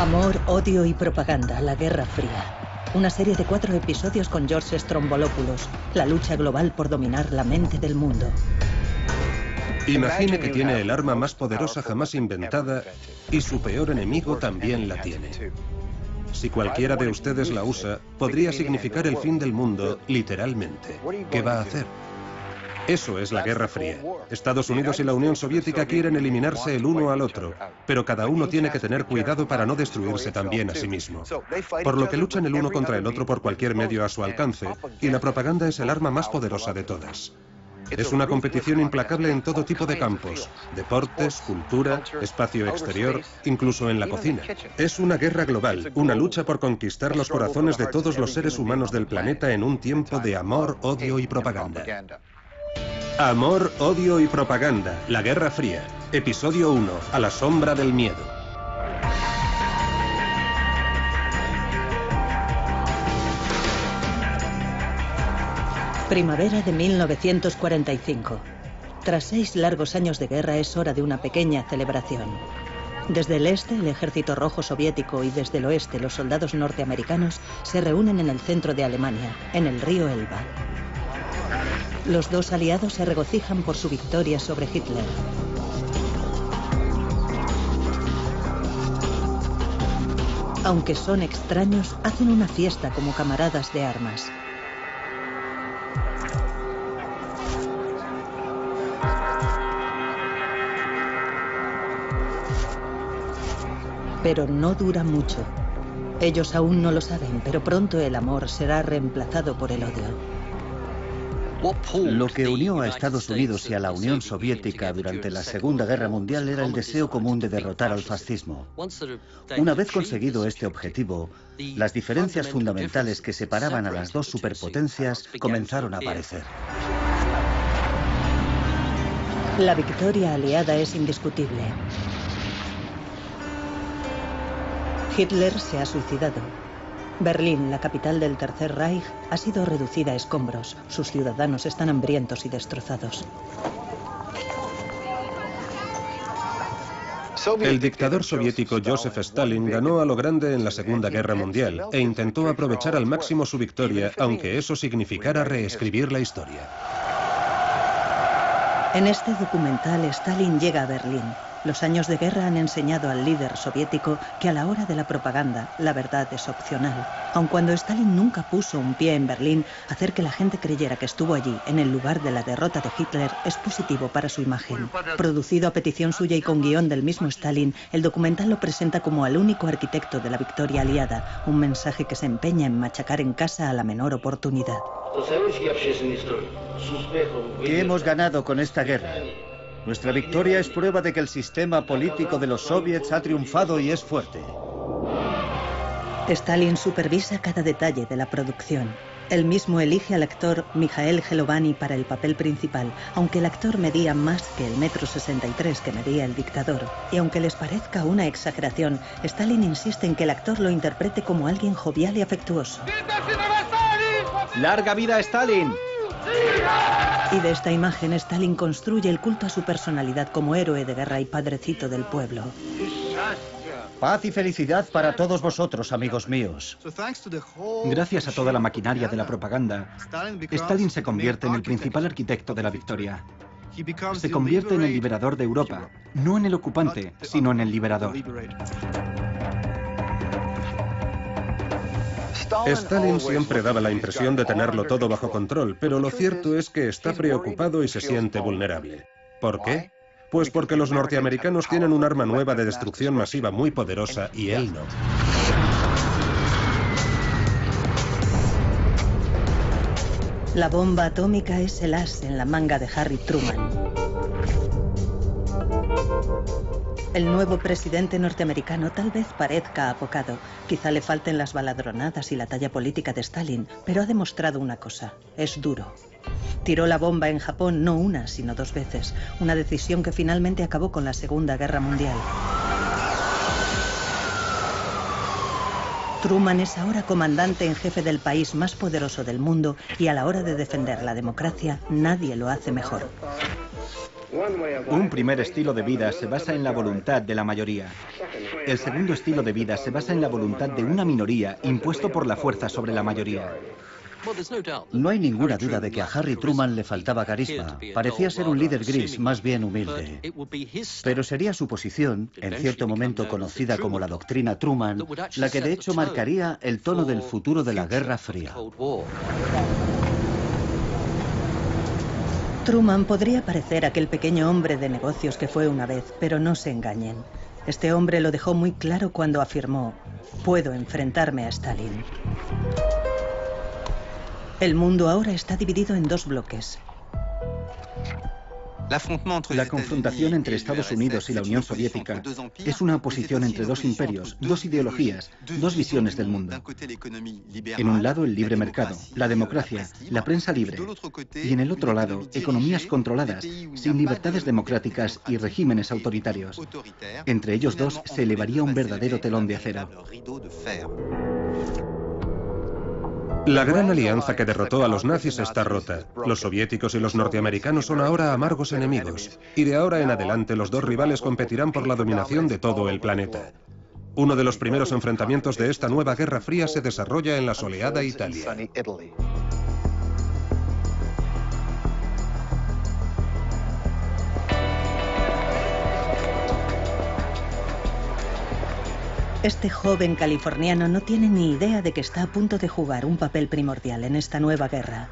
Amor, odio y propaganda, la Guerra Fría. Una serie de 4 episodios con George Stroumboulopoulos. La lucha global por dominar la mente del mundo. Imagine que tiene el arma más poderosa jamás inventada y su peor enemigo también la tiene. Si cualquiera de ustedes la usa, podría significar el fin del mundo, literalmente. ¿Qué va a hacer? Eso es la Guerra Fría. Estados Unidos y la Unión Soviética quieren eliminarse el uno al otro, pero cada uno tiene que tener cuidado para no destruirse también a sí mismo. Por lo que luchan el uno contra el otro por cualquier medio a su alcance, y la propaganda es el arma más poderosa de todas. Es una competición implacable en todo tipo de campos: deportes, cultura, espacio exterior, incluso en la cocina. Es una guerra global, una lucha por conquistar los corazones de todos los seres humanos del planeta en un tiempo de amor, odio y propaganda. Amor, odio y propaganda, la Guerra Fría. Episodio 1, a la sombra del miedo. Primavera de 1945. Tras 6 largos años de guerra es hora de una pequeña celebración. Desde el este, el Ejército Rojo Soviético, y desde el oeste, los soldados norteamericanos se reúnen en el centro de Alemania, en el río Elba. Los dos aliados se regocijan por su victoria sobre Hitler. Aunque son extraños, hacen una fiesta como camaradas de armas. Pero no dura mucho. Ellos aún no lo saben, pero pronto el amor será reemplazado por el odio. Lo que unió a Estados Unidos y a la Unión Soviética durante la Segunda Guerra Mundial era el deseo común de derrotar al fascismo. Una vez conseguido este objetivo, las diferencias fundamentales que separaban a las dos superpotencias comenzaron a aparecer. La victoria aliada es indiscutible. Hitler se ha suicidado. Berlín, la capital del Tercer Reich, ha sido reducida a escombros. Sus ciudadanos están hambrientos y destrozados. El dictador soviético Joseph Stalin ganó a lo grande en la Segunda Guerra Mundial e intentó aprovechar al máximo su victoria, aunque eso significara reescribir la historia. En este documental, Stalin llega a Berlín. Los años de guerra han enseñado al líder soviético que a la hora de la propaganda, la verdad es opcional. Aun cuando Stalin nunca puso un pie en Berlín, hacer que la gente creyera que estuvo allí, en el lugar de la derrota de Hitler, es positivo para su imagen. Producido a petición suya y con guión del mismo Stalin, el documental lo presenta como al único arquitecto de la victoria aliada, un mensaje que se empeña en machacar en casa a la menor oportunidad. ¿Qué hemos ganado con esta guerra? Nuestra victoria es prueba de que el sistema político de los soviets ha triunfado y es fuerte. Stalin supervisa cada detalle de la producción. Él mismo elige al actor Mikhail Gelovani para el papel principal, aunque el actor medía más que el 1,63 m que medía el dictador. Y aunque les parezca una exageración, Stalin insiste en que el actor lo interprete como alguien jovial y afectuoso. ¡Larga vida a Stalin! Y de esta imagen, Stalin construye el culto a su personalidad como héroe de guerra y padrecito del pueblo. Paz y felicidad para todos vosotros, amigos míos. Gracias a toda la maquinaria de la propaganda, Stalin se convierte en el principal arquitecto de la victoria. Se convierte en el liberador de Europa, no en el ocupante, sino en el liberador. Stalin siempre daba la impresión de tenerlo todo bajo control, pero lo cierto es que está preocupado y se siente vulnerable. ¿Por qué? Pues porque los norteamericanos tienen un arma nueva de destrucción masiva muy poderosa y él no. La bomba atómica es el as en la manga de Harry Truman. El nuevo presidente norteamericano tal vez parezca apocado. Quizá le falten las baladronadas y la talla política de Stalin, pero ha demostrado una cosa: es duro. Tiró la bomba en Japón no una, sino 2 veces. Una decisión que finalmente acabó con la Segunda Guerra Mundial. Truman es ahora comandante en jefe del país más poderoso del mundo y a la hora de defender la democracia, nadie lo hace mejor. Un primer estilo de vida se basa en la voluntad de la mayoría. El segundo estilo de vida se basa en la voluntad de una minoría impuesto por la fuerza sobre la mayoría. No hay ninguna duda de que a Harry Truman le faltaba carisma. Parecía ser un líder gris, más bien humilde. Pero sería su posición, en cierto momento conocida como la doctrina Truman, la que de hecho marcaría el tono del futuro de la Guerra Fría. Truman podría parecer aquel pequeño hombre de negocios que fue una vez, pero no se engañen. Este hombre lo dejó muy claro cuando afirmó: puedo enfrentarme a Stalin. El mundo ahora está dividido en dos bloques. La confrontación entre Estados Unidos y la Unión Soviética es una oposición entre dos imperios, dos ideologías, dos visiones del mundo. En un lado, el libre mercado, la democracia, la prensa libre. Y en el otro lado, economías controladas, sin libertades democráticas y regímenes autoritarios. Entre ellos dos se elevaría un verdadero telón de acero. La gran alianza que derrotó a los nazis está rota. Los soviéticos y los norteamericanos son ahora amargos enemigos. Y de ahora en adelante los dos rivales competirán por la dominación de todo el planeta. Uno de los primeros enfrentamientos de esta nueva Guerra Fría se desarrolla en la soleada Italia. Este joven californiano no tiene ni idea de que está a punto de jugar un papel primordial en esta nueva guerra.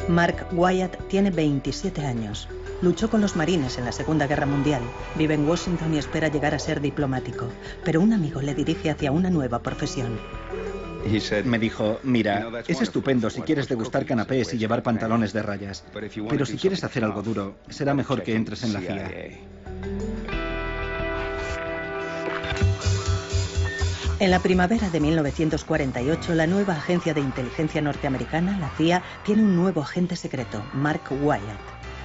Mark Wyatt tiene 27 años. Luchó con los marines en la Segunda Guerra Mundial. Vive en Washington y espera llegar a ser diplomático. Pero un amigo le dirige hacia una nueva profesión. Me dijo: mira, es estupendo si quieres degustar canapés y llevar pantalones de rayas. Pero si quieres hacer algo duro, será mejor que entres en la CIA. En la primavera de 1948, la nueva agencia de inteligencia norteamericana, la CIA, tiene un nuevo agente secreto, Mark Wyatt.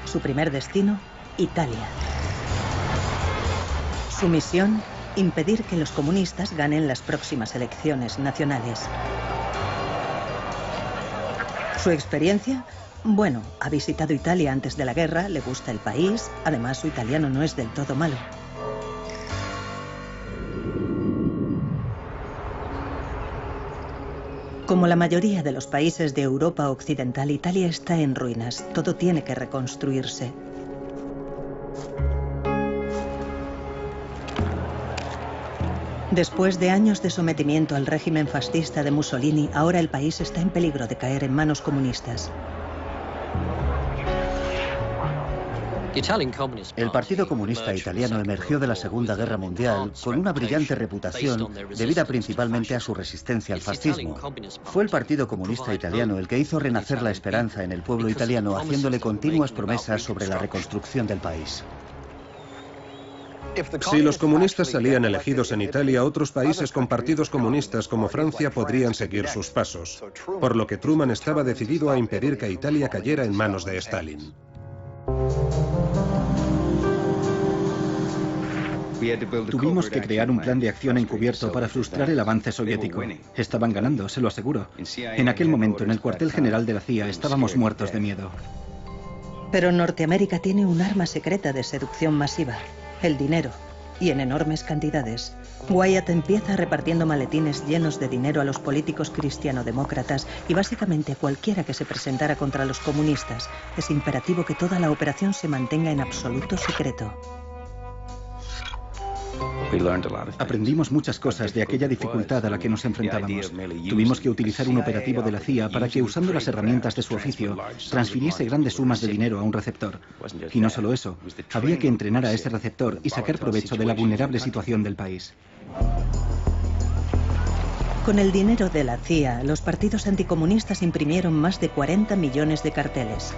Su primer destino, Italia. Su misión, impedir que los comunistas ganen las próximas elecciones nacionales. Su experiencia, bueno, ha visitado Italia antes de la guerra, le gusta el país, además su italiano no es del todo malo. Como la mayoría de los países de Europa Occidental, Italia está en ruinas. Todo tiene que reconstruirse. Después de años de sometimiento al régimen fascista de Mussolini, ahora el país está en peligro de caer en manos comunistas. El Partido Comunista Italiano emergió de la Segunda Guerra Mundial con una brillante reputación debida principalmente a su resistencia al fascismo. Fue el Partido Comunista Italiano el que hizo renacer la esperanza en el pueblo italiano, haciéndole continuas promesas sobre la reconstrucción del país. Si los comunistas salían elegidos en Italia, otros países con partidos comunistas como Francia podrían seguir sus pasos, por lo que Truman estaba decidido a impedir que Italia cayera en manos de Stalin. Tuvimos que crear un plan de acción encubierto para frustrar el avance soviético. Estaban ganando, se lo aseguro. En aquel momento, en el cuartel general de la CIA, estábamos muertos de miedo. Pero Norteamérica tiene un arma secreta de seducción masiva: el dinero, y en enormes cantidades. Wyatt empieza repartiendo maletines llenos de dinero a los políticos cristianodemócratas y básicamente a cualquiera que se presentara contra los comunistas. Es imperativo que toda la operación se mantenga en absoluto secreto. Aprendimos muchas cosas de aquella dificultad a la que nos enfrentábamos. Tuvimos que utilizar un operativo de la CIA para que, usando las herramientas de su oficio, transfiriese grandes sumas de dinero a un receptor. Y no solo eso, había que entrenar a ese receptor y sacar provecho de la vulnerable situación del país. Con el dinero de la CIA, los partidos anticomunistas imprimieron más de 40 millones de carteles.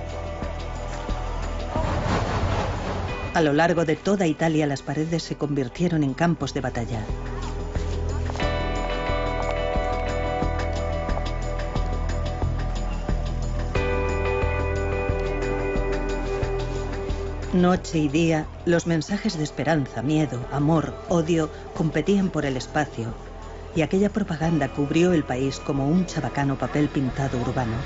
A lo largo de toda Italia, las paredes se convirtieron en campos de batalla. Noche y día, los mensajes de esperanza, miedo, amor, odio competían por el espacio, y aquella propaganda cubrió el país como un chabacano papel pintado urbano.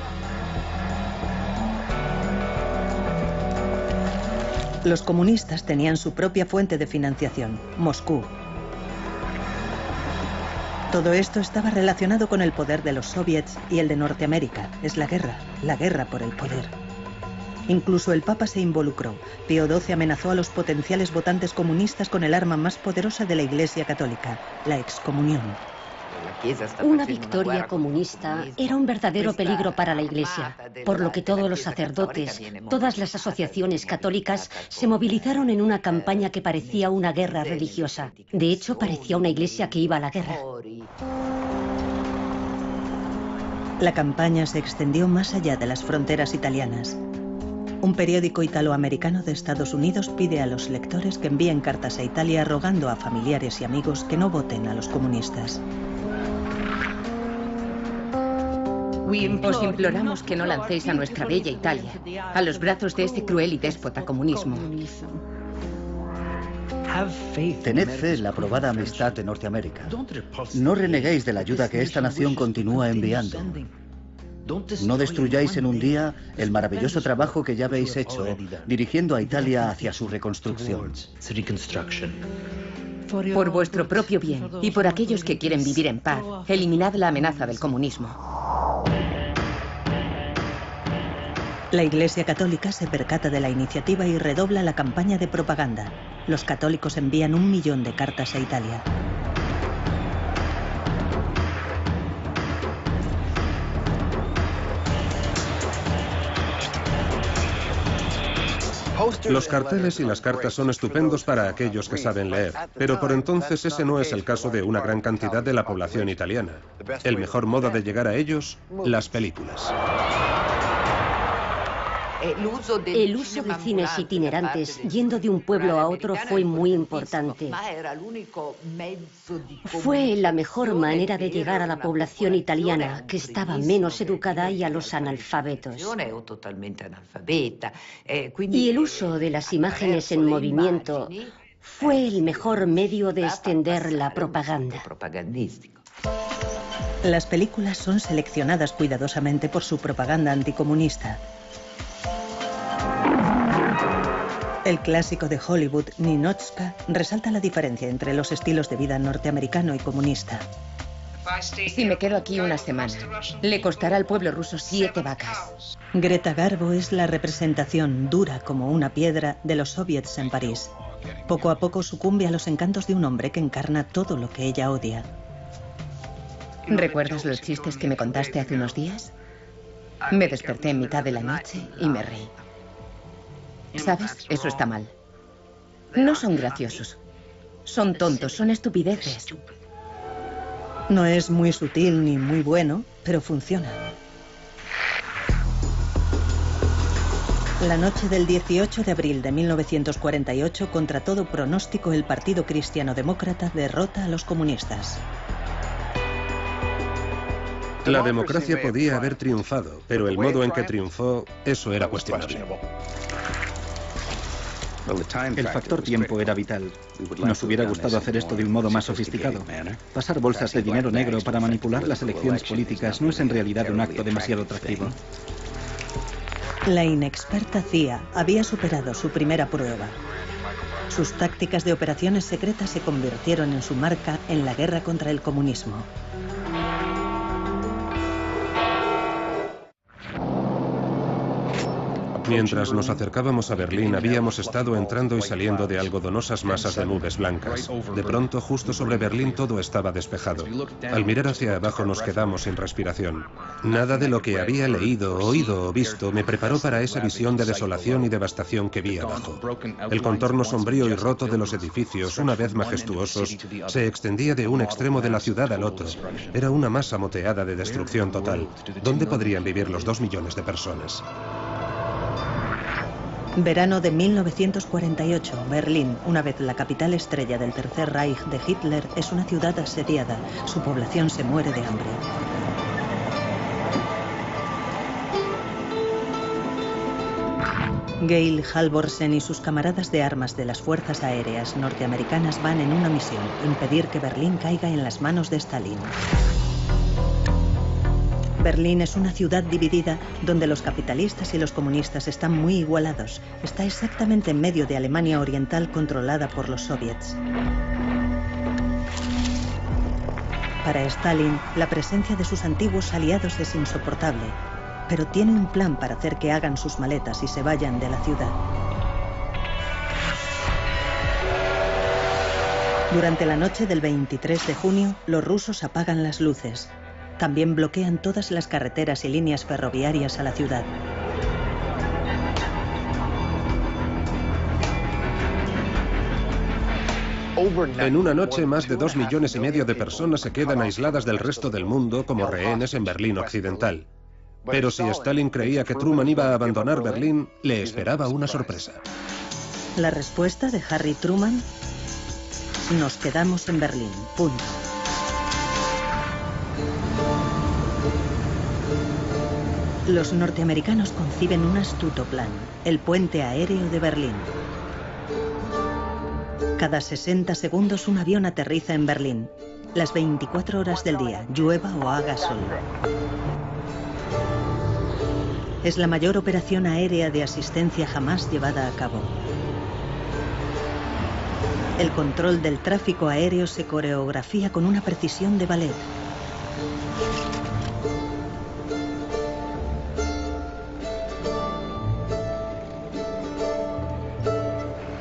Los comunistas tenían su propia fuente de financiación, Moscú. Todo esto estaba relacionado con el poder de los soviets y el de Norteamérica. Es la guerra por el poder. Incluso el Papa se involucró. Pío XII amenazó a los potenciales votantes comunistas con el arma más poderosa de la Iglesia Católica, la excomunión. Una victoria comunista era un verdadero peligro para la Iglesia, por lo que todos los sacerdotes, todas las asociaciones católicas se movilizaron en una campaña que parecía una guerra religiosa. De hecho, parecía una iglesia que iba a la guerra. La campaña se extendió más allá de las fronteras italianas. Un periódico italoamericano de Estados Unidos pide a los lectores que envíen cartas a Italia rogando a familiares y amigos que no voten a los comunistas. Os imploramos que no lancéis a nuestra bella Italia a los brazos de este cruel y déspota comunismo. Tened fe en la probada amistad de Norteamérica. No reneguéis de la ayuda que esta nación continúa enviando. No destruyáis en un día el maravilloso trabajo que ya habéis hecho dirigiendo a Italia hacia su reconstrucción. Por vuestro propio bien y por aquellos que quieren vivir en paz, eliminad la amenaza del comunismo. La Iglesia Católica se percata de la iniciativa y redobla la campaña de propaganda. Los católicos envían 1 millón de cartas a Italia. Los carteles y las cartas son estupendos para aquellos que saben leer, pero por entonces ese no es el caso de una gran cantidad de la población italiana. El mejor modo de llegar a ellos, las películas. El uso de cines itinerantes yendo de un pueblo a otro fue muy importante. Fue la mejor manera de llegar a la población italiana, que estaba menos educada, y a los analfabetos. Y el uso de las imágenes en movimiento fue el mejor medio de extender la propaganda. Las películas son seleccionadas cuidadosamente por su propaganda anticomunista. El clásico de Hollywood, Ninotchka, resalta la diferencia entre los estilos de vida norteamericano y comunista. Si me quedo aquí una semana, le costará al pueblo ruso 7 vacas. Greta Garbo es la representación dura como una piedra de los soviets en París. Poco a poco sucumbe a los encantos de un hombre que encarna todo lo que ella odia. ¿Recuerdas los chistes que me contaste hace unos días? Me desperté en mitad de la noche y me reí. ¿Sabes? Eso está mal. No son graciosos. Son tontos, son estupideces. No es muy sutil ni muy bueno, pero funciona. La noche del 18 de abril de 1948, contra todo pronóstico, el Partido Cristiano-Demócrata derrota a los comunistas. La democracia podía haber triunfado, pero el modo en que triunfó, eso era cuestionable. El factor tiempo era vital. Nos hubiera gustado hacer esto de un modo más sofisticado. Pasar bolsas de dinero negro para manipular las elecciones políticas no es en realidad un acto demasiado atractivo. La inexperta CIA había superado su primera prueba. Sus tácticas de operaciones secretas se convirtieron en su marca en la guerra contra el comunismo. Mientras nos acercábamos a Berlín, habíamos estado entrando y saliendo de algodonosas masas de nubes blancas. De pronto, justo sobre Berlín, todo estaba despejado. Al mirar hacia abajo nos quedamos sin respiración. Nada de lo que había leído, oído o visto me preparó para esa visión de desolación y devastación que vi abajo. El contorno sombrío y roto de los edificios, una vez majestuosos, se extendía de un extremo de la ciudad al otro. Era una masa moteada de destrucción total. ¿Dónde podrían vivir los 2 millones de personas? Verano de 1948, Berlín, una vez la capital estrella del Tercer Reich de Hitler, es una ciudad asediada. Su población se muere de hambre. Gail Halvorsen y sus camaradas de armas de las fuerzas aéreas norteamericanas van en una misión: impedir que Berlín caiga en las manos de Stalin. Berlín es una ciudad dividida donde los capitalistas y los comunistas están muy igualados. Está exactamente en medio de Alemania Oriental controlada por los soviets. Para Stalin, la presencia de sus antiguos aliados es insoportable, pero tiene un plan para hacer que hagan sus maletas y se vayan de la ciudad. Durante la noche del 23 de junio, los rusos apagan las luces. También bloquean todas las carreteras y líneas ferroviarias a la ciudad. En una noche, más de 2,5 millones de personas se quedan aisladas del resto del mundo como rehenes en Berlín Occidental. Pero si Stalin creía que Truman iba a abandonar Berlín, le esperaba una sorpresa. La respuesta de Harry Truman: nos quedamos en Berlín. Punto. Los norteamericanos conciben un astuto plan: el puente aéreo de Berlín. Cada 60 segundos un avión aterriza en Berlín, las 24 horas del día, llueva o haga sol. Es la mayor operación aérea de asistencia jamás llevada a cabo. El control del tráfico aéreo se coreografía con una precisión de ballet.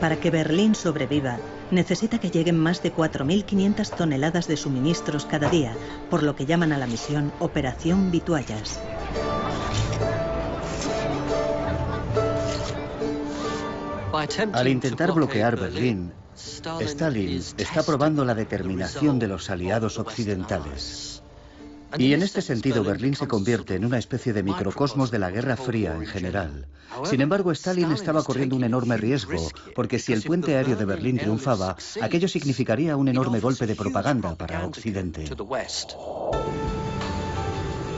Para que Berlín sobreviva, necesita que lleguen más de 4.500 toneladas de suministros cada día, por lo que llaman a la misión Operación Vituallas. Al intentar bloquear Berlín, Stalin está probando la determinación de los aliados occidentales. Y en este sentido, Berlín se convierte en una especie de microcosmos de la Guerra Fría en general. Sin embargo, Stalin estaba corriendo un enorme riesgo, porque si el puente aéreo de Berlín triunfaba, aquello significaría un enorme golpe de propaganda para Occidente.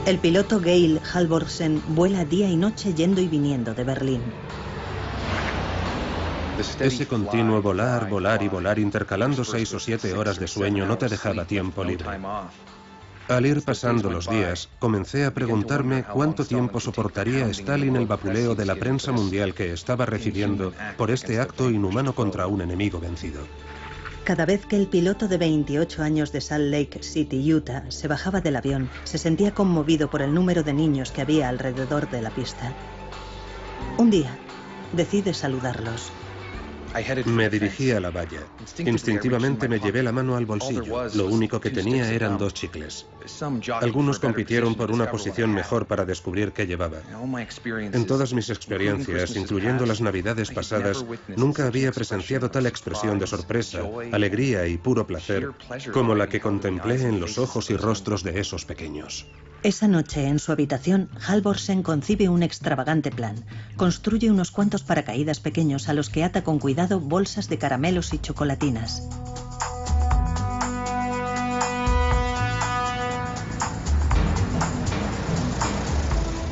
El piloto Georg Halvorsen vuela día y noche yendo y viniendo de Berlín. Ese continuo volar, volar y volar, intercalando 6 o 7 horas de sueño, no te dejaba tiempo libre. Al ir pasando los días, comencé a preguntarme cuánto tiempo soportaría Stalin el vapuleo de la prensa mundial que estaba recibiendo por este acto inhumano contra un enemigo vencido. Cada vez que el piloto de 28 años de Salt Lake City, Utah, se bajaba del avión, se sentía conmovido por el número de niños que había alrededor de la pista. Un día, decide saludarlos. Me dirigí a la valla. Instintivamente me llevé la mano al bolsillo. Lo único que tenía eran 2 chicles. Algunos compitieron por una posición mejor para descubrir qué llevaba. En todas mis experiencias, incluyendo las navidades pasadas, nunca había presenciado tal expresión de sorpresa, alegría y puro placer como la que contemplé en los ojos y rostros de esos pequeños. Esa noche, en su habitación, Halvorsen concibe un extravagante plan. Construye unos cuantos paracaídas pequeños a los que ata con cuidado bolsas de caramelos y chocolatinas.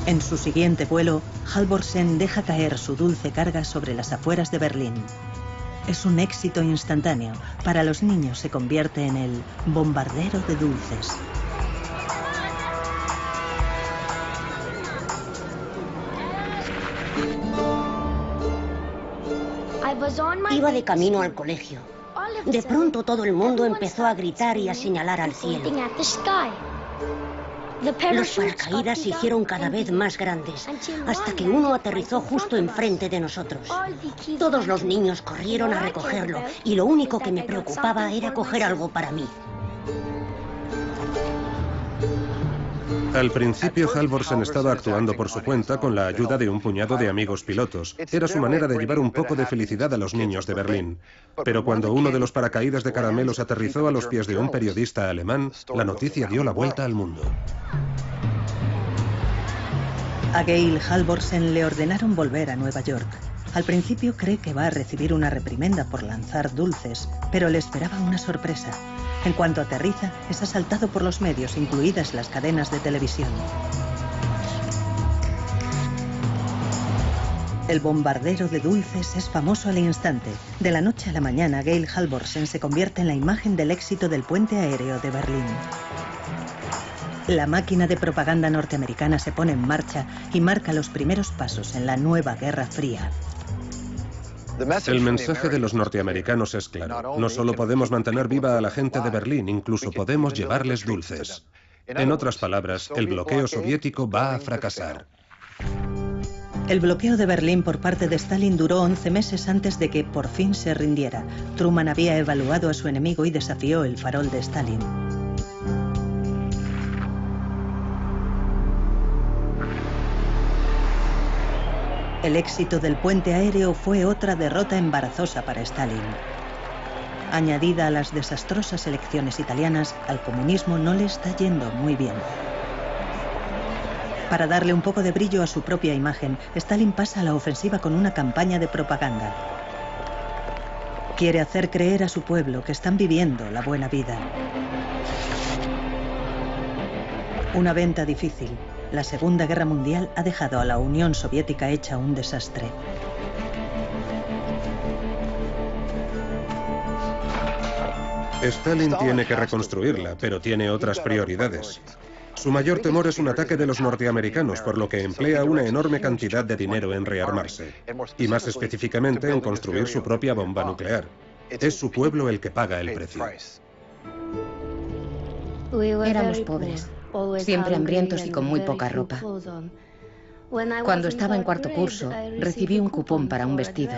En su siguiente vuelo, Halvorsen deja caer su dulce carga sobre las afueras de Berlín. Es un éxito instantáneo. Para los niños se convierte en el bombardero de dulces. Iba de camino al colegio. De pronto todo el mundo empezó a gritar y a señalar al cielo. Los paracaídas se hicieron cada vez más grandes, hasta que uno aterrizó justo enfrente de nosotros. Todos los niños corrieron a recogerlo, y lo único que me preocupaba era coger algo para mí. Al principio, Halvorsen estaba actuando por su cuenta con la ayuda de un puñado de amigos pilotos. Era su manera de llevar un poco de felicidad a los niños de Berlín. Pero cuando uno de los paracaídas de caramelos aterrizó a los pies de un periodista alemán, la noticia dio la vuelta al mundo. A Georg Halvorsen le ordenaron volver a Nueva York. Al principio cree que va a recibir una reprimenda por lanzar dulces, pero le esperaba una sorpresa. En cuanto aterriza, es asaltado por los medios, incluidas las cadenas de televisión. El bombardero de dulces es famoso al instante. De la noche a la mañana, Georg Halvorsen se convierte en la imagen del éxito del puente aéreo de Berlín. La máquina de propaganda norteamericana se pone en marcha y marca los primeros pasos en la nueva Guerra Fría. El mensaje de los norteamericanos es claro. No solo podemos mantener viva a la gente de Berlín, incluso podemos llevarles dulces. En otras palabras, el bloqueo soviético va a fracasar. El bloqueo de Berlín por parte de Stalin duró 11 meses antes de que por fin se rindiera. Truman había evaluado a su enemigo y desafió el farol de Stalin. El éxito del puente aéreo fue otra derrota embarazosa para Stalin. Añadida a las desastrosas elecciones italianas, al comunismo no le está yendo muy bien. Para darle un poco de brillo a su propia imagen, Stalin pasa a la ofensiva con una campaña de propaganda. Quiere hacer creer a su pueblo que están viviendo la buena vida. Una venta difícil. La Segunda Guerra Mundial ha dejado a la Unión Soviética hecha un desastre. Stalin tiene que reconstruirla, pero tiene otras prioridades. Su mayor temor es un ataque de los norteamericanos, por lo que emplea una enorme cantidad de dinero en rearmarse, y más específicamente en construir su propia bomba nuclear. Es su pueblo el que paga el precio. Éramos pobres, siempre hambrientos y con muy poca ropa. Cuando estaba en cuarto curso, recibí un cupón para un vestido,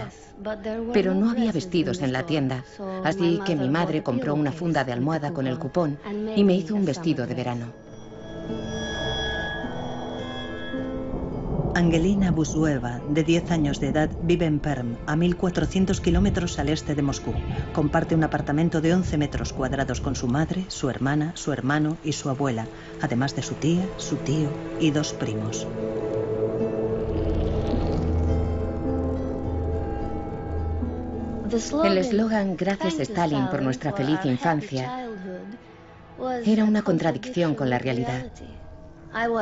pero no había vestidos en la tienda, así que mi madre compró una funda de almohada con el cupón y me hizo un vestido de verano. Angelina Busueva, de 10 años de edad, vive en Perm, a 1.400 kilómetros al este de Moscú. Comparte un apartamento de 11 metros cuadrados con su madre, su hermana, su hermano y su abuela, además de su tía, su tío y 2 primos. El eslogan "Gracias Stalin por nuestra feliz infancia" era una contradicción con la realidad.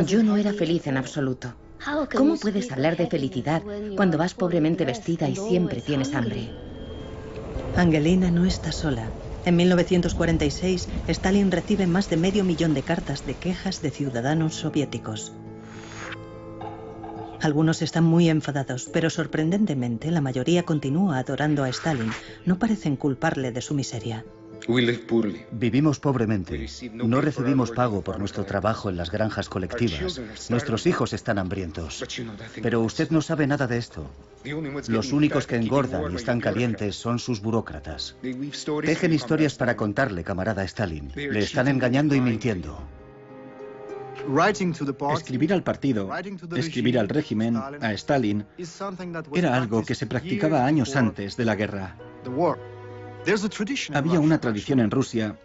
Yo no era feliz en absoluto. ¿Cómo puedes hablar de felicidad cuando vas pobremente vestida y siempre tienes hambre? Angelina no está sola. En 1946, Stalin recibe más de 500.000 de cartas de quejas de ciudadanos soviéticos. Algunos están muy enfadados, pero sorprendentemente la mayoría continúa adorando a Stalin. No parecen culparle de su miseria. Vivimos pobremente. No recibimos pago por nuestro trabajo en las granjas colectivas. Nuestros hijos están hambrientos. Pero usted no sabe nada de esto. Los únicos que engordan y están calientes son sus burócratas. Tejen historias para contarle, camarada Stalin. Le están engañando y mintiendo. Escribir al partido, escribir al régimen, a Stalin, era algo que se practicaba años antes de la guerra. Había una tradición en Rusia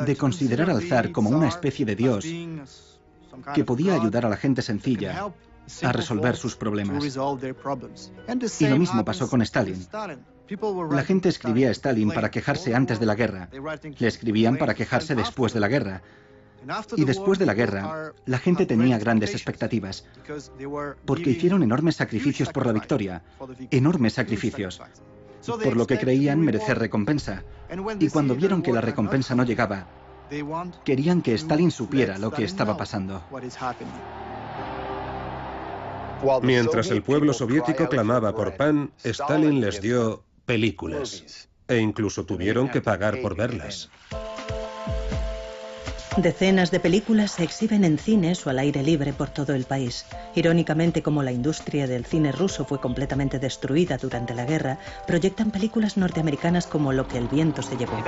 de considerar al zar como una especie de dios que podía ayudar a la gente sencilla a resolver sus problemas. Y lo mismo pasó con Stalin. La gente escribía a Stalin para quejarse antes de la guerra. Le escribían para quejarse después de la guerra. Y después de la guerra, la gente tenía grandes expectativas, porque hicieron enormes sacrificios por la victoria, enormes sacrificios, por lo que creían merecer recompensa. Y cuando vieron que la recompensa no llegaba, querían que Stalin supiera lo que estaba pasando. Mientras el pueblo soviético clamaba por pan, Stalin les dio películas, e incluso tuvieron que pagar por verlas. Decenas de películas se exhiben en cines o al aire libre por todo el país. Irónicamente, como la industria del cine ruso fue completamente destruida durante la guerra, proyectan películas norteamericanas como Lo que el viento se llevó.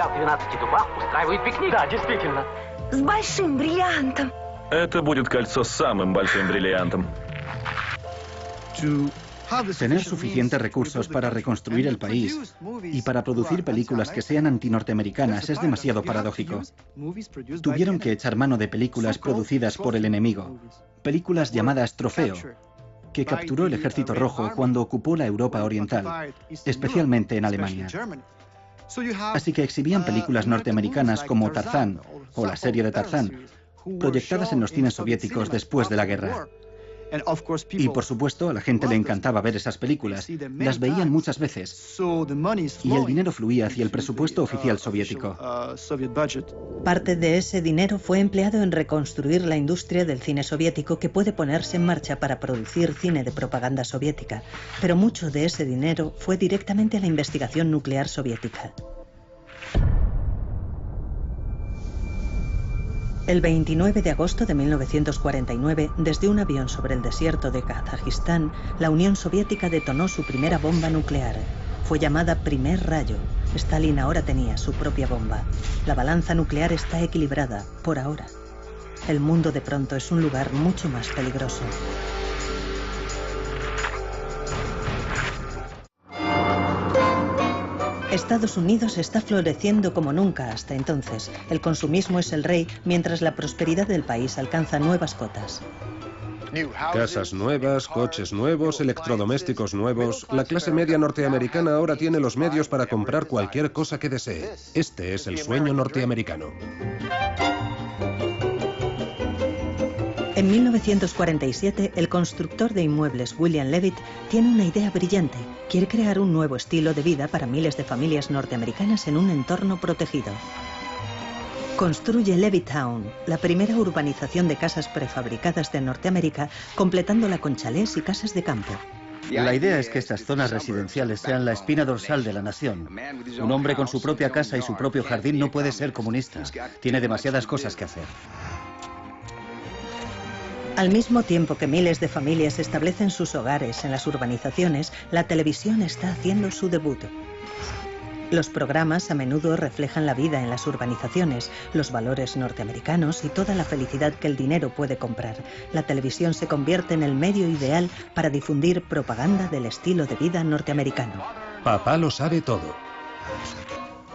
Это будет кольцо с самым большим бриллиантом. Tener suficientes recursos para reconstruir el país y para producir películas que sean antinorteamericanas es demasiado paradójico. Tuvieron que echar mano de películas producidas por el enemigo, películas llamadas Trofeo, que capturó el Ejército Rojo cuando ocupó la Europa Oriental, especialmente en Alemania. Así que exhibían películas norteamericanas como Tarzán o la serie de Tarzán, proyectadas en los cines soviéticos después de la guerra. Y por supuesto, a la gente le encantaba ver esas películas. Las veían muchas veces. Y el dinero fluía hacia el presupuesto oficial soviético. Parte de ese dinero fue empleado en reconstruir la industria del cine soviético, que puede ponerse en marcha para producir cine de propaganda soviética. Pero mucho de ese dinero fue directamente a la investigación nuclear soviética. El 29 de agosto de 1949, desde un avión sobre el desierto de Kazajistán, la Unión Soviética detonó su primera bomba nuclear. Fue llamada Primer Rayo. Stalin ahora tenía su propia bomba. La balanza nuclear está equilibrada, por ahora. El mundo de pronto es un lugar mucho más peligroso. Estados Unidos está floreciendo como nunca hasta entonces. El consumismo es el rey, mientras la prosperidad del país alcanza nuevas cotas. Casas nuevas, coches nuevos, electrodomésticos nuevos. La clase media norteamericana ahora tiene los medios para comprar cualquier cosa que desee. Este es el sueño norteamericano. En 1947, el constructor de inmuebles William Levitt tiene una idea brillante. Quiere crear un nuevo estilo de vida para miles de familias norteamericanas en un entorno protegido. Construye Levittown, la primera urbanización de casas prefabricadas de Norteamérica, completándola con chalés y casas de campo. La idea es que estas zonas residenciales sean la espina dorsal de la nación. Un hombre con su propia casa y su propio jardín no puede ser comunista. Tiene demasiadas cosas que hacer. Al mismo tiempo que miles de familias establecen sus hogares en las urbanizaciones, la televisión está haciendo su debut. Los programas a menudo reflejan la vida en las urbanizaciones, los valores norteamericanos y toda la felicidad que el dinero puede comprar. La televisión se convierte en el medio ideal para difundir propaganda del estilo de vida norteamericano. Papá lo sabe todo.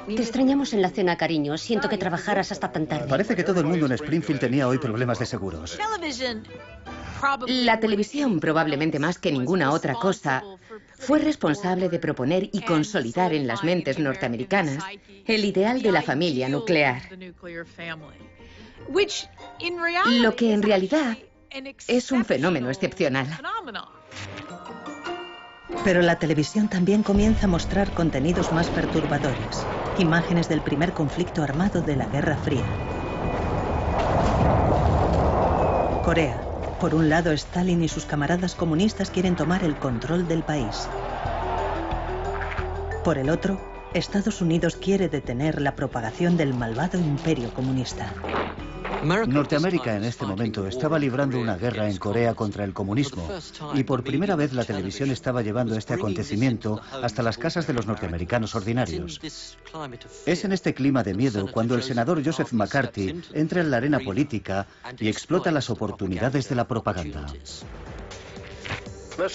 Te extrañamos en la cena, cariño. Siento que trabajaras hasta tan tarde. Parece que todo el mundo en Springfield tenía hoy problemas de seguros. La televisión, probablemente más que ninguna otra cosa, fue responsable de proponer y consolidar en las mentes norteamericanas el ideal de la familia nuclear. Lo que en realidad es un fenómeno excepcional. Pero la televisión también comienza a mostrar contenidos más perturbadores. Imágenes del primer conflicto armado de la Guerra Fría. Corea. Por un lado, Stalin y sus camaradas comunistas quieren tomar el control del país. Por el otro, Estados Unidos quiere detener la propagación del malvado imperio comunista. Norteamérica en este momento estaba librando una guerra en Corea contra el comunismo y por primera vez la televisión estaba llevando este acontecimiento hasta las casas de los norteamericanos ordinarios. Es en este clima de miedo cuando el senador Joseph McCarthy entra en la arena política y explota las oportunidades de la propaganda.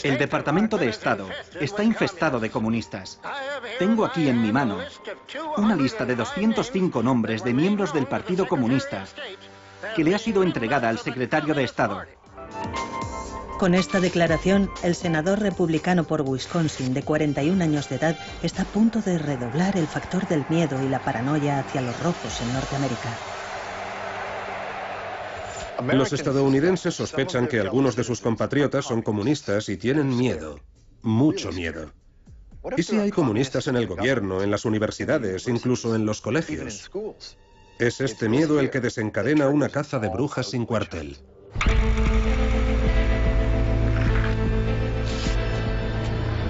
El Departamento de Estado está infestado de comunistas. Tengo aquí en mi mano una lista de 205 nombres de miembros del Partido Comunista que le ha sido entregada al secretario de Estado. Con esta declaración, el senador republicano por Wisconsin, de 41 años de edad, está a punto de redoblar el factor del miedo y la paranoia hacia los rojos en Norteamérica. Los estadounidenses sospechan que algunos de sus compatriotas son comunistas y tienen miedo, mucho miedo. ¿Y si hay comunistas en el gobierno, en las universidades, incluso en los colegios? Es este miedo el que desencadena una caza de brujas sin cuartel.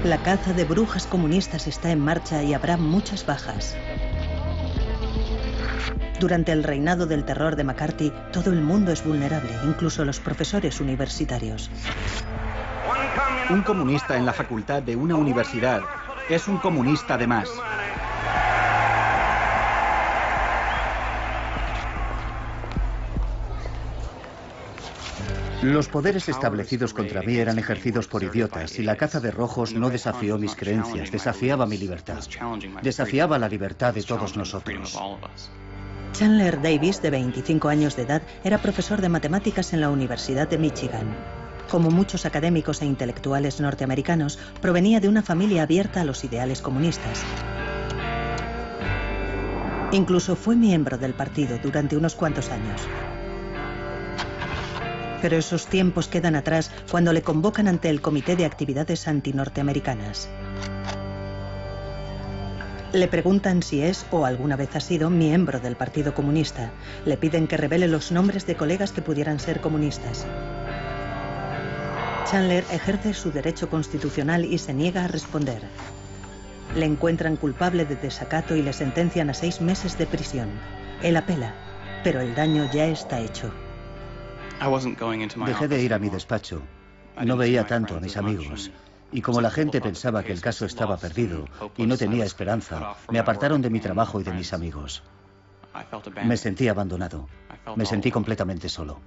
La caza de brujas comunistas está en marcha y habrá muchas bajas. Durante el reinado del terror de McCarthy, todo el mundo es vulnerable, incluso los profesores universitarios. Un comunista en la facultad de una universidad es un comunista de más. Los poderes establecidos contra mí eran ejercidos por idiotas y la caza de rojos no desafió mis creencias, desafiaba mi libertad. Desafiaba la libertad de todos nosotros. Chandler Davis, de 25 años de edad, era profesor de matemáticas en la Universidad de Michigan. Como muchos académicos e intelectuales norteamericanos, provenía de una familia abierta a los ideales comunistas. Incluso fue miembro del partido durante unos cuantos años. Pero esos tiempos quedan atrás cuando le convocan ante el Comité de Actividades Antinorteamericanas. Le preguntan si es o alguna vez ha sido miembro del Partido Comunista. Le piden que revele los nombres de colegas que pudieran ser comunistas. Chandler ejerce su derecho constitucional y se niega a responder. Le encuentran culpable de desacato y le sentencian a 6 meses de prisión. Él apela, pero el daño ya está hecho. Dejé de ir a mi despacho. No veía tanto a mis amigos. Y como la gente pensaba que el caso estaba perdido y no tenía esperanza, me apartaron de mi trabajo y de mis amigos. Me sentí abandonado. Me sentí completamente solo.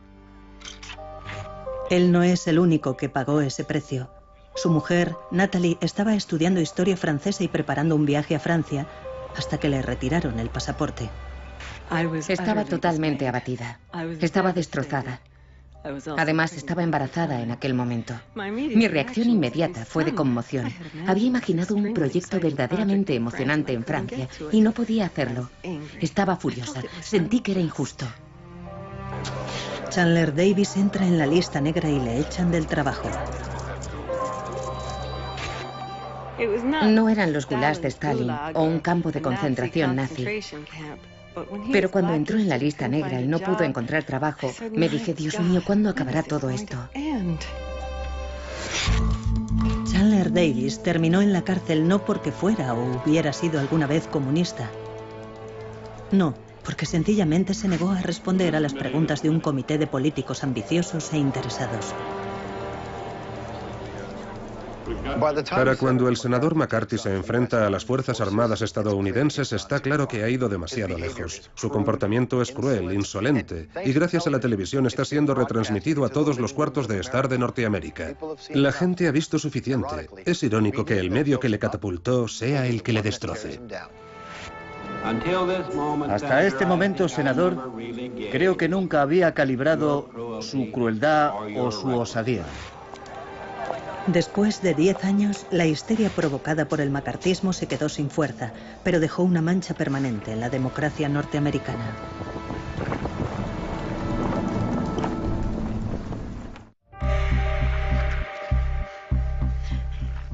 Él no es el único que pagó ese precio. Su mujer, Natalie, estaba estudiando historia francesa y preparando un viaje a Francia hasta que le retiraron el pasaporte. Estaba totalmente abatida. Estaba destrozada. Además, estaba embarazada en aquel momento. Mi reacción inmediata fue de conmoción. Había imaginado un proyecto verdaderamente emocionante en Francia y no podía hacerlo. Estaba furiosa. Sentí que era injusto. Chandler Davis entra en la lista negra y le echan del trabajo. No eran los gulags de Stalin o un campo de concentración nazi. Pero cuando entró en la lista negra y no pudo encontrar trabajo, me dije, Dios mío, ¿cuándo acabará todo esto? Chandler Davis terminó en la cárcel no porque fuera o hubiera sido alguna vez comunista. No, porque sencillamente se negó a responder a las preguntas de un comité de políticos ambiciosos e interesados. Para cuando el senador McCarthy se enfrenta a las Fuerzas Armadas estadounidenses, está claro que ha ido demasiado lejos. Su comportamiento es cruel, insolente, y gracias a la televisión está siendo retransmitido a todos los cuartos de estar de Norteamérica. La gente ha visto suficiente. Es irónico que el medio que le catapultó sea el que le destroce. Hasta este momento, senador, creo que nunca había calibrado su crueldad o su osadía. Después de 10 años, la histeria provocada por el macartismo se quedó sin fuerza, pero dejó una mancha permanente en la democracia norteamericana.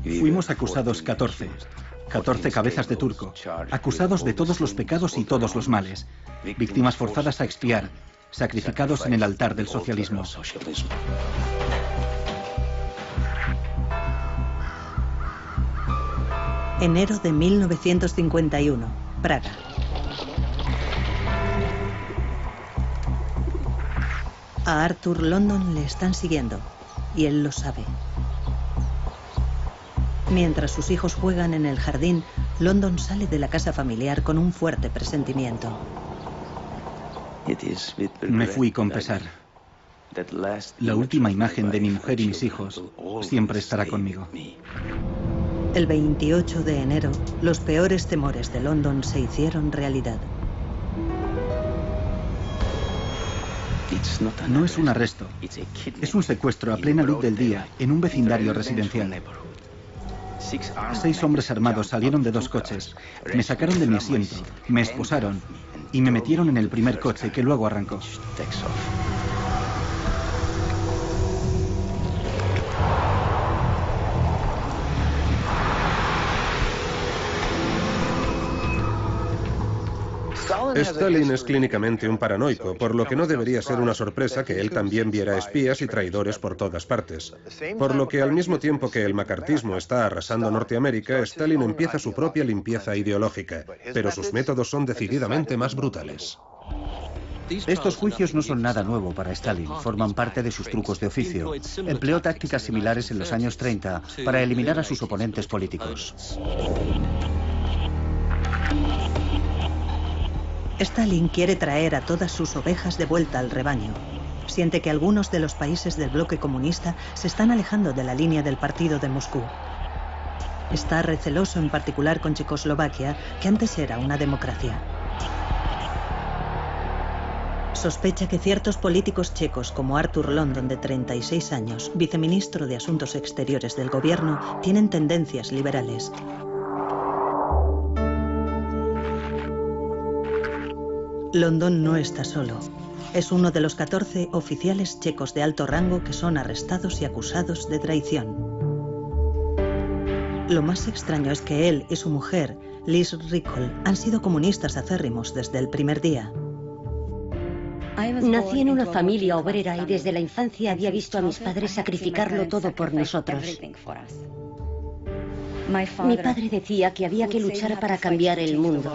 Fuimos acusados 14 cabezas de turco, acusados de todos los pecados y todos los males, víctimas forzadas a expiar, sacrificados en el altar del socialismo. Enero de 1951, Praga. A Arthur London le están siguiendo, y él lo sabe. Mientras sus hijos juegan en el jardín, London sale de la casa familiar con un fuerte presentimiento. Me fui con pesar. La última imagen de mi mujer y mis hijos siempre estará conmigo. El 28 de enero, los peores temores de London se hicieron realidad. No es un arresto, es un secuestro a plena luz del día en un vecindario residencial. 6 hombres armados salieron de 2 coches, me sacaron de mi asiento, me esposaron y me metieron en el primer coche que luego arrancó. Stalin es clínicamente un paranoico, por lo que no debería ser una sorpresa que él también viera espías y traidores por todas partes. Por lo que al mismo tiempo que el macartismo está arrasando Norteamérica, Stalin empieza su propia limpieza ideológica, pero sus métodos son decididamente más brutales. Estos juicios no son nada nuevo para Stalin, forman parte de sus trucos de oficio. Empleó tácticas similares en los años 30 para eliminar a sus oponentes políticos. Stalin quiere traer a todas sus ovejas de vuelta al rebaño. Siente que algunos de los países del bloque comunista se están alejando de la línea del partido de Moscú. Está receloso en particular con Checoslovaquia, que antes era una democracia. Sospecha que ciertos políticos checos como Arthur London, de 36 años, viceministro de Asuntos Exteriores del gobierno, tienen tendencias liberales. London no está solo. Es uno de los 14 oficiales checos de alto rango que son arrestados y acusados de traición. Lo más extraño es que él y su mujer, Liz Rickle, han sido comunistas acérrimos desde el primer día. Nací en una familia obrera y desde la infancia había visto a mis padres sacrificarlo todo por nosotros. Mi padre decía que había que luchar para cambiar el mundo.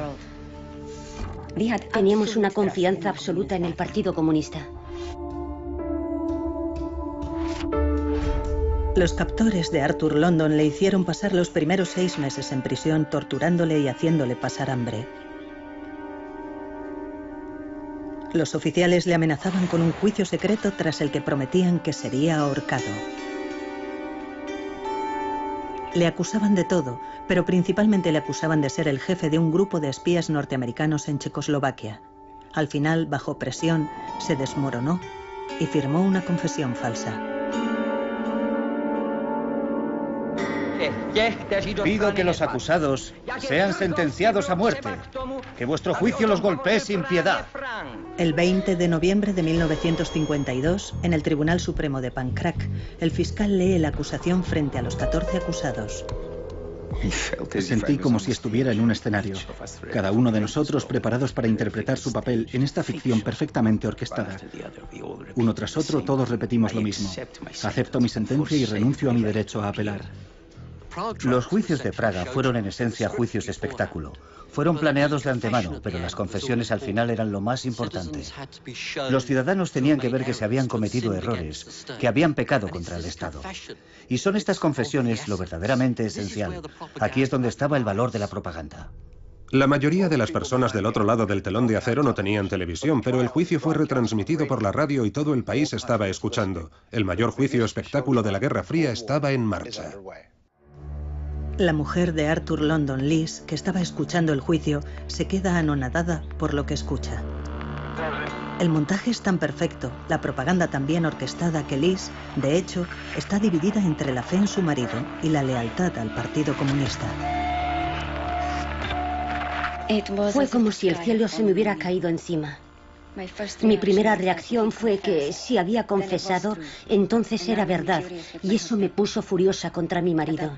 Teníamos una confianza absoluta en el Partido Comunista. Los captores de Arthur London le hicieron pasar los primeros 6 meses en prisión, torturándole y haciéndole pasar hambre. Los oficiales le amenazaban con un juicio secreto tras el que prometían que sería ahorcado. Le acusaban de todo, pero principalmente le acusaban de ser el jefe de un grupo de espías norteamericanos en Checoslovaquia. Al final, bajo presión, se desmoronó y firmó una confesión falsa. Pido que los acusados sean sentenciados a muerte, que vuestro juicio los golpee sin piedad. El 20 de noviembre de 1952, en el Tribunal Supremo de Pankrak, el fiscal lee la acusación frente a los 14 acusados. Sentí como si estuviera en un escenario, cada uno de nosotros preparados para interpretar su papel en esta ficción perfectamente orquestada. Uno tras otro todos repetimos lo mismo. Acepto mi sentencia y renuncio a mi derecho a apelar. Los juicios de Praga fueron en esencia juicios de espectáculo. Fueron planeados de antemano, pero las confesiones al final eran lo más importante. Los ciudadanos tenían que ver que se habían cometido errores, que habían pecado contra el Estado. Y son estas confesiones lo verdaderamente esencial. Aquí es donde estaba el valor de la propaganda. La mayoría de las personas del otro lado del telón de acero no tenían televisión, pero el juicio fue retransmitido por la radio y todo el país estaba escuchando. El mayor juicio espectáculo de la Guerra Fría estaba en marcha. La mujer de Arthur London, Liz, que estaba escuchando el juicio, se queda anonadada por lo que escucha. El montaje es tan perfecto, la propaganda tan bien orquestada que Liz, de hecho, está dividida entre la fe en su marido y la lealtad al Partido Comunista. Fue como si el cielo se me hubiera caído encima. Mi primera reacción fue que si había confesado, entonces era verdad, y eso me puso furiosa contra mi marido.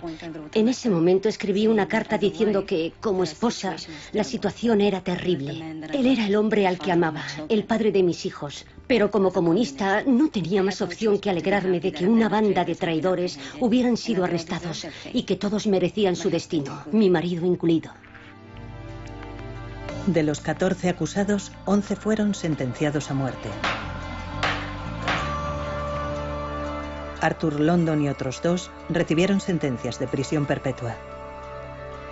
En ese momento escribí una carta diciendo que, como esposa, la situación era terrible. Él era el hombre al que amaba, el padre de mis hijos, pero como comunista no tenía más opción que alegrarme de que una banda de traidores hubieran sido arrestados y que todos merecían su destino, mi marido incluido. De los 14 acusados, 11 fueron sentenciados a muerte. Arthur London y otros 2 recibieron sentencias de prisión perpetua.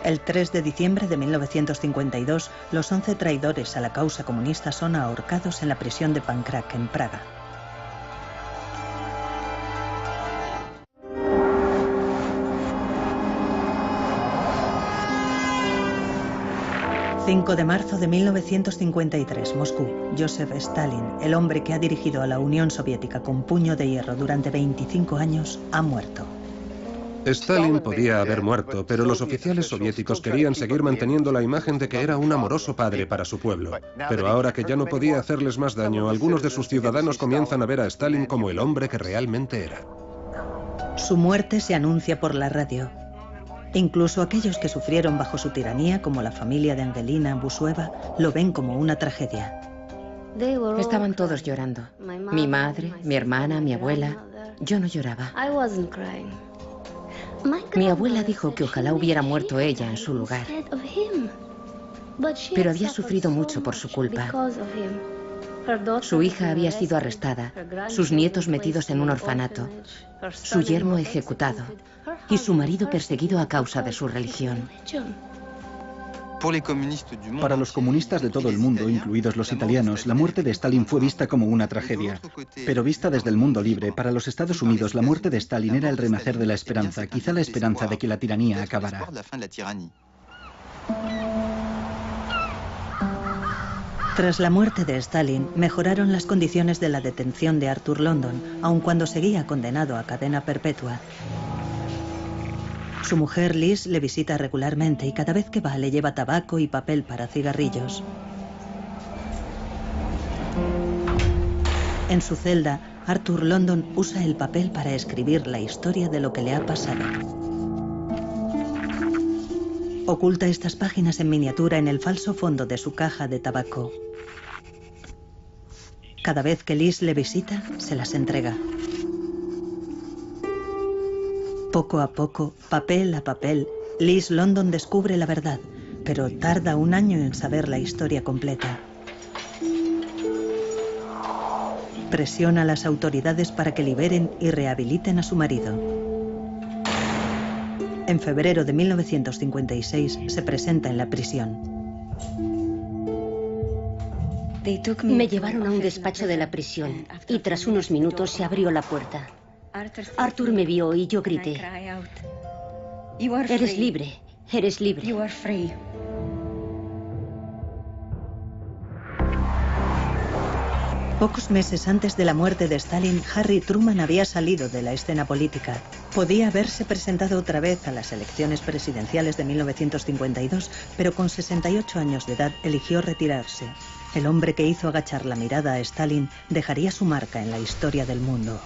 El 3 de diciembre de 1952, los 11 traidores a la causa comunista son ahorcados en la prisión de Pankrak, en Praga. El 5 de marzo de 1953, Moscú. Joseph Stalin, el hombre que ha dirigido a la Unión Soviética con puño de hierro durante 25 años, ha muerto. Stalin podía haber muerto, pero los oficiales soviéticos querían seguir manteniendo la imagen de que era un amoroso padre para su pueblo. Pero ahora que ya no podía hacerles más daño, algunos de sus ciudadanos comienzan a ver a Stalin como el hombre que realmente era. Su muerte se anuncia por la radio. Incluso aquellos que sufrieron bajo su tiranía, como la familia de Angelina Busueva, lo ven como una tragedia. Estaban todos llorando. Mi madre, mi hermana, mi abuela. Yo no lloraba. Mi abuela dijo que ojalá hubiera muerto ella en su lugar. Pero había sufrido mucho por su culpa. Su hija había sido arrestada, sus nietos metidos en un orfanato, su yerno ejecutado y su marido perseguido a causa de su religión. Para los comunistas de todo el mundo, incluidos los italianos, la muerte de Stalin fue vista como una tragedia. Pero vista desde el mundo libre, para los Estados Unidos, la muerte de Stalin era el renacer de la esperanza, quizá la esperanza de que la tiranía acabara. Tras la muerte de Stalin, mejoraron las condiciones de la detención de Arthur London, aun cuando seguía condenado a cadena perpetua. Su mujer Liz le visita regularmente y cada vez que va le lleva tabaco y papel para cigarrillos. En su celda, Arthur London usa el papel para escribir la historia de lo que le ha pasado. Oculta estas páginas en miniatura en el falso fondo de su caja de tabaco. Cada vez que Liz le visita, se las entrega. Poco a poco, papel a papel, Liz London descubre la verdad, pero tarda un año en saber la historia completa. Presiona a las autoridades para que liberen y rehabiliten a su marido. En febrero de 1956 se presenta en la prisión. Me llevaron a un despacho de la prisión y tras unos minutos se abrió la puerta. Arthur me vio y yo grité: "Eres libre, eres libre". Pocos meses antes de la muerte de Stalin, Harry Truman había salido de la escena política. Podía haberse presentado otra vez a las elecciones presidenciales de 1952, pero con 68 años de edad eligió retirarse. El hombre que hizo agachar la mirada a Stalin dejaría su marca en la historia del mundo.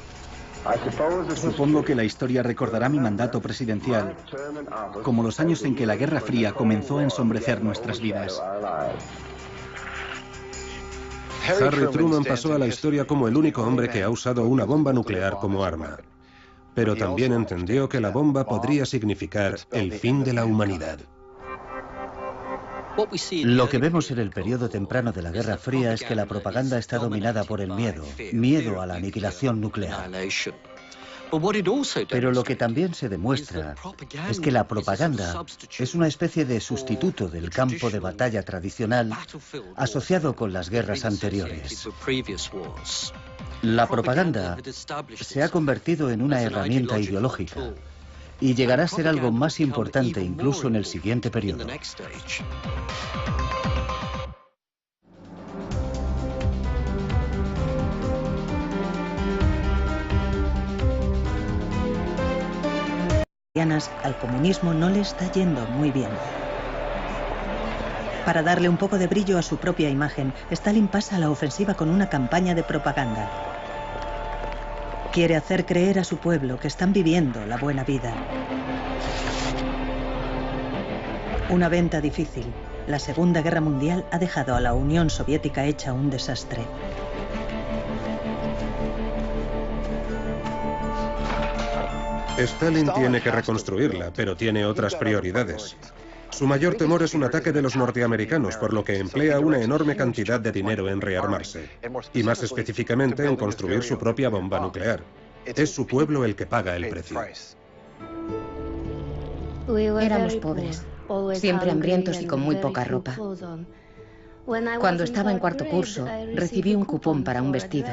Supongo que la historia recordará mi mandato presidencial como los años en que la Guerra Fría comenzó a ensombrecer nuestras vidas. Harry Truman pasó a la historia como el único hombre que ha usado una bomba nuclear como arma. Pero también entendió que la bomba podría significar el fin de la humanidad. Lo que vemos en el periodo temprano de la Guerra Fría es que la propaganda está dominada por el miedo a la aniquilación nuclear. Pero lo que también se demuestra es que la propaganda es una especie de sustituto del campo de batalla tradicional asociado con las guerras anteriores. La propaganda se ha convertido en una herramienta ideológica y llegará a ser algo más importante incluso en el siguiente periodo. Al comunismo no le está yendo muy bien. Para darle un poco de brillo a su propia imagen, Stalin pasa a la ofensiva con una campaña de propaganda. Quiere hacer creer a su pueblo que están viviendo la buena vida. Una venta difícil. La Segunda Guerra Mundial ha dejado a la Unión Soviética hecha un desastre. Stalin tiene que reconstruirla, pero tiene otras prioridades. Su mayor temor es un ataque de los norteamericanos, por lo que emplea una enorme cantidad de dinero en rearmarse, y más específicamente en construir su propia bomba nuclear. Es su pueblo el que paga el precio. Éramos pobres, siempre hambrientos y con muy poca ropa. Cuando estaba en cuarto curso, recibí un cupón para un vestido,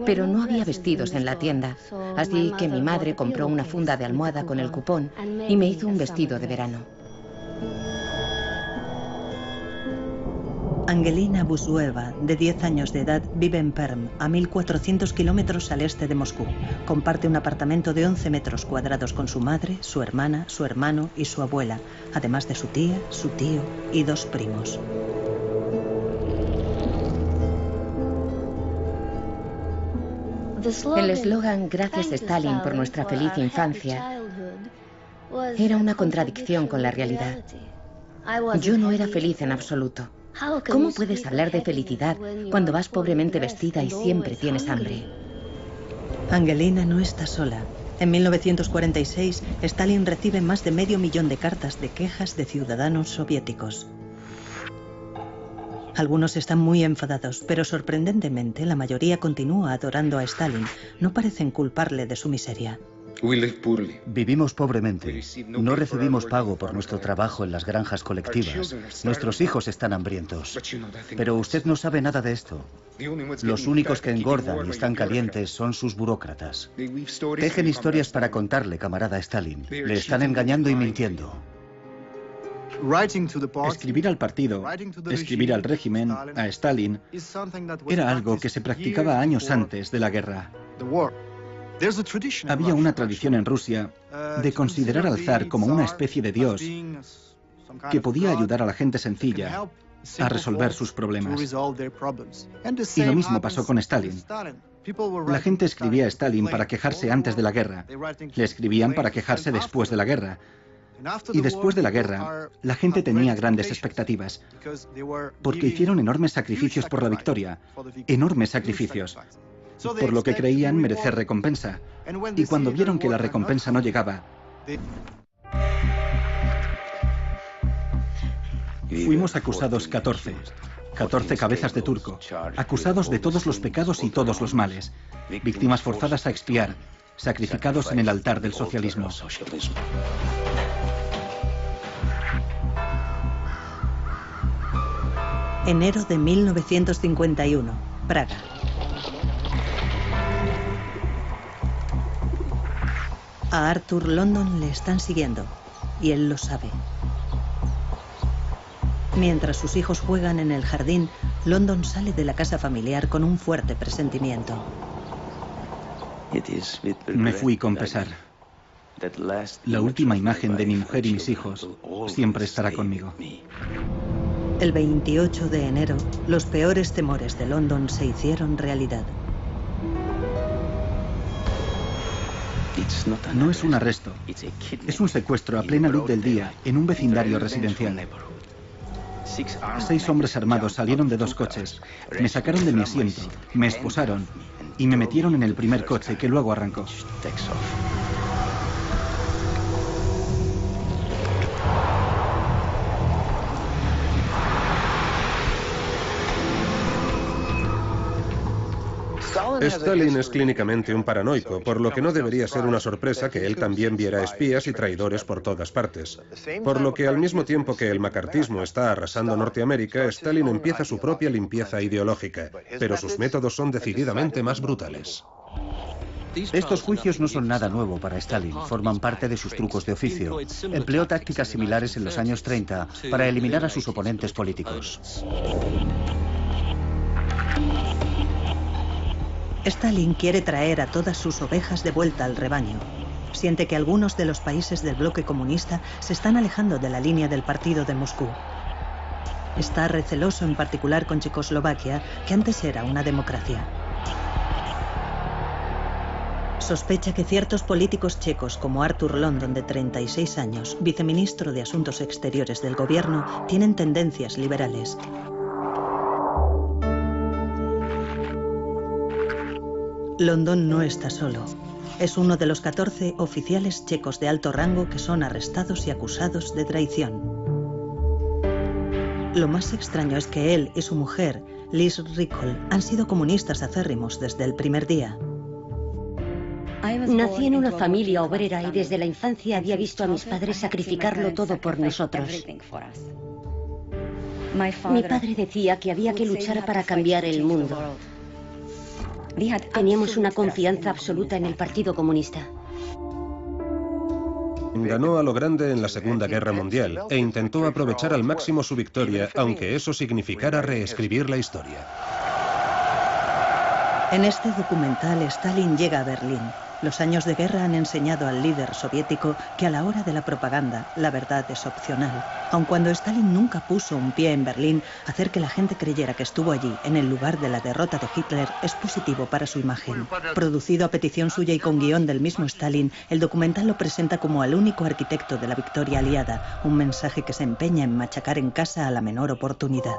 pero no había vestidos en la tienda, así que mi madre compró una funda de almohada con el cupón y me hizo un vestido de verano. Angelina Busueva, de 10 años de edad, vive en Perm, a 1.400 kilómetros al este de Moscú. Comparte un apartamento de 11 metros cuadrados con su madre, su hermana, su hermano y su abuela, además de su tía, su tío y 2 primos. El eslogan "Gracias Stalin por nuestra feliz infancia" era una contradicción con la realidad. Yo no era feliz en absoluto. ¿Cómo puedes hablar de felicidad cuando vas pobremente vestida y siempre tienes hambre? Angelina no está sola. En 1946, Stalin recibe más de 500.000 de cartas de quejas de ciudadanos soviéticos. Algunos están muy enfadados, pero sorprendentemente la mayoría continúa adorando a Stalin. No parecen culparle de su miseria. Vivimos pobremente. No recibimos pago por nuestro trabajo en las granjas colectivas. Nuestros hijos están hambrientos. Pero usted no sabe nada de esto. Los únicos que engordan y están calientes son sus burócratas. Tejen historias para contarle, camarada Stalin. Le están engañando y mintiendo. Escribir al partido, escribir al régimen, a Stalin, era algo que se practicaba años antes de la guerra. Había una tradición en Rusia de considerar al zar como una especie de dios que podía ayudar a la gente sencilla a resolver sus problemas. Y lo mismo pasó con Stalin. La gente escribía a Stalin para quejarse antes de la guerra. Le escribían para quejarse después de la guerra. Y después de la guerra, la gente tenía grandes expectativas, porque hicieron enormes sacrificios por la victoria, enormes sacrificios, por lo que creían merecer recompensa. Y cuando vieron que la recompensa no llegaba, fuimos acusados 14 cabezas de turco, acusados de todos los pecados y todos los males, víctimas forzadas a expiar, sacrificados en el altar del socialismo. Enero de 1951, Praga. A Arthur London le están siguiendo, y él lo sabe. Mientras sus hijos juegan en el jardín, London sale de la casa familiar con un fuerte presentimiento. Me fui con pesar. La última imagen de mi mujer y mis hijos siempre estará conmigo. El 28 de enero, los peores temores de London se hicieron realidad. No es un arresto, es un secuestro a plena luz del día en un vecindario residencial. 6 hombres armados salieron de 2 coches, me sacaron de mi asiento, me esposaron y me metieron en el primer coche que luego arrancó. Stalin es clínicamente un paranoico, por lo que no debería ser una sorpresa que él también viera espías y traidores por todas partes. Por lo que al mismo tiempo que el macartismo está arrasando Norteamérica, Stalin empieza su propia limpieza ideológica, pero sus métodos son decididamente más brutales. Estos juicios no son nada nuevo para Stalin, forman parte de sus trucos de oficio. Empleó tácticas similares en los años 30 para eliminar a sus oponentes políticos. Stalin quiere traer a todas sus ovejas de vuelta al rebaño. Siente que algunos de los países del bloque comunista se están alejando de la línea del partido de Moscú. Está receloso en particular con Checoslovaquia, que antes era una democracia. Sospecha que ciertos políticos checos como Arthur London, de 36 años, viceministro de Asuntos Exteriores del gobierno, tienen tendencias liberales. London no está solo. Es uno de los 14 oficiales checos de alto rango que son arrestados y acusados de traición. Lo más extraño es que él y su mujer, Liz Rickle, han sido comunistas acérrimos desde el primer día. Nací en una familia obrera y desde la infancia había visto a mis padres sacrificarlo todo por nosotros. Mi padre decía que había que luchar para cambiar el mundo. Teníamos una confianza absoluta en el Partido Comunista. Ganó a lo grande en la Segunda Guerra Mundial e intentó aprovechar al máximo su victoria, aunque eso significara reescribir la historia. En este documental, Stalin llega a Berlín. Los años de guerra han enseñado al líder soviético que a la hora de la propaganda, la verdad es opcional. Aun cuando Stalin nunca puso un pie en Berlín, hacer que la gente creyera que estuvo allí, en el lugar de la derrota de Hitler, es positivo para su imagen. Producido a petición suya y con guión del mismo Stalin, el documental lo presenta como al único arquitecto de la victoria aliada, un mensaje que se empeña en machacar en casa a la menor oportunidad.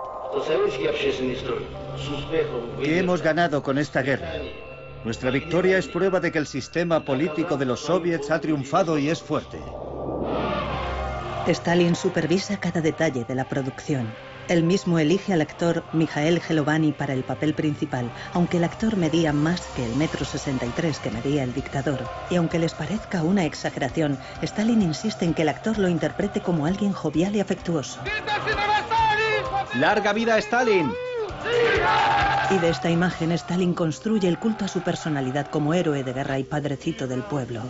¿Qué hemos ganado con esta guerra? Nuestra victoria es prueba de que el sistema político de los soviets ha triunfado y es fuerte. Stalin supervisa cada detalle de la producción. Él mismo elige al actor Mikhail Gelovani para el papel principal, aunque el actor medía más que el 1,63 m que medía el dictador. Y aunque les parezca una exageración, Stalin insiste en que el actor lo interprete como alguien jovial y afectuoso. ¡Larga vida a Stalin! Y de esta imagen, Stalin construye el culto a su personalidad como héroe de guerra y padrecito del pueblo.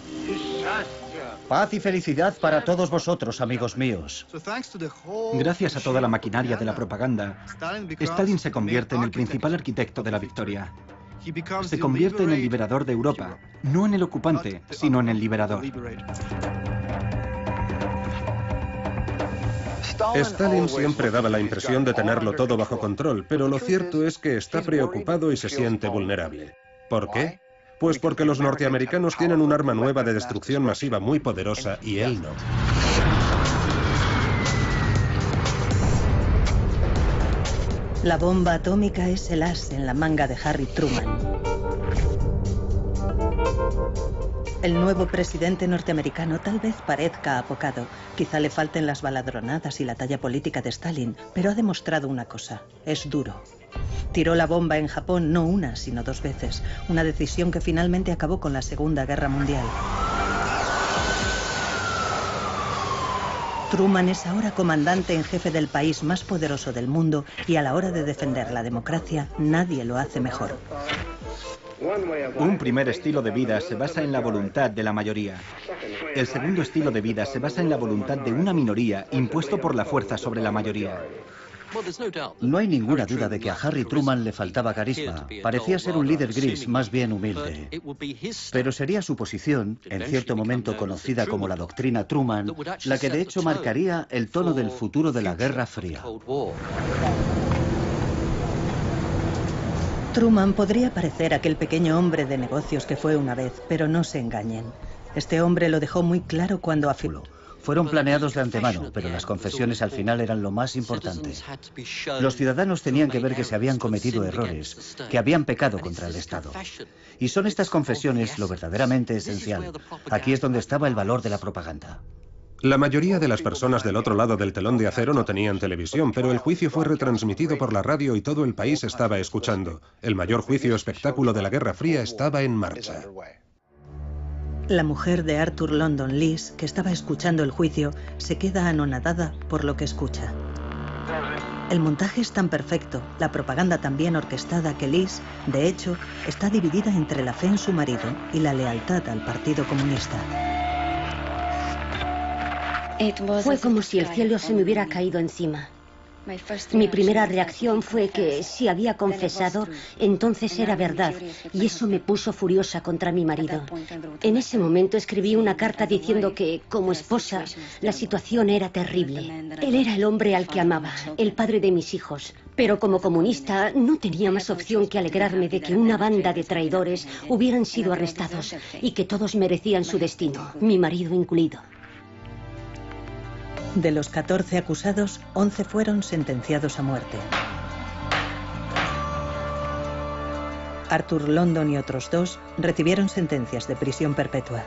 Paz y felicidad para todos vosotros, amigos míos. Gracias a toda la maquinaria de la propaganda, Stalin se convierte en el principal arquitecto de la victoria. Se convierte en el liberador de Europa, no en el ocupante, sino en el liberador. Stalin siempre daba la impresión de tenerlo todo bajo control, pero lo cierto es que está preocupado y se siente vulnerable. ¿Por qué? Pues porque los norteamericanos tienen un arma nueva de destrucción masiva muy poderosa y él no. La bomba atómica es el as en la manga de Harry Truman. El nuevo presidente norteamericano tal vez parezca apocado. Quizá le falten las baladronadas y la talla política de Stalin, pero ha demostrado una cosa: es duro. Tiró la bomba en Japón no una, sino 2 veces. Una decisión que finalmente acabó con la Segunda Guerra Mundial. Truman es ahora comandante en jefe del país más poderoso del mundo y a la hora de defender la democracia nadie lo hace mejor. Un primer estilo de vida se basa en la voluntad de la mayoría. El segundo estilo de vida se basa en la voluntad de una minoría impuesto por la fuerza sobre la mayoría. No hay ninguna duda de que a Harry Truman le faltaba carisma. Parecía ser un líder gris, más bien humilde. Pero sería su posición, en cierto momento conocida como la doctrina Truman, la que de hecho marcaría el tono del futuro de la Guerra Fría. Truman podría parecer aquel pequeño hombre de negocios que fue una vez, pero no se engañen. Este hombre lo dejó muy claro cuando afirmó: fueron planeados de antemano, pero las confesiones al final eran lo más importante. Los ciudadanos tenían que ver que se habían cometido errores, que habían pecado contra el Estado. Y son estas confesiones lo verdaderamente esencial. Aquí es donde estaba el valor de la propaganda. La mayoría de las personas del otro lado del telón de acero no tenían televisión, pero el juicio fue retransmitido por la radio y todo el país estaba escuchando. El mayor juicio espectáculo de la Guerra Fría estaba en marcha. La mujer de Arthur London, Liz, que estaba escuchando el juicio, se queda anonadada por lo que escucha. El montaje es tan perfecto, la propaganda tan bien orquestada que Liz, de hecho, está dividida entre la fe en su marido y la lealtad al Partido Comunista. Fue como si el cielo se me hubiera caído encima. Mi primera reacción fue que si había confesado, entonces era verdad, y eso me puso furiosa contra mi marido. En ese momento escribí una carta diciendo que, como esposa, la situación era terrible. Él era el hombre al que amaba, el padre de mis hijos, pero como comunista no tenía más opción que alegrarme de que una banda de traidores hubieran sido arrestados y que todos merecían su destino, mi marido incluido. De los 14 acusados, 11 fueron sentenciados a muerte. Arthur London y otros 2 recibieron sentencias de prisión perpetua.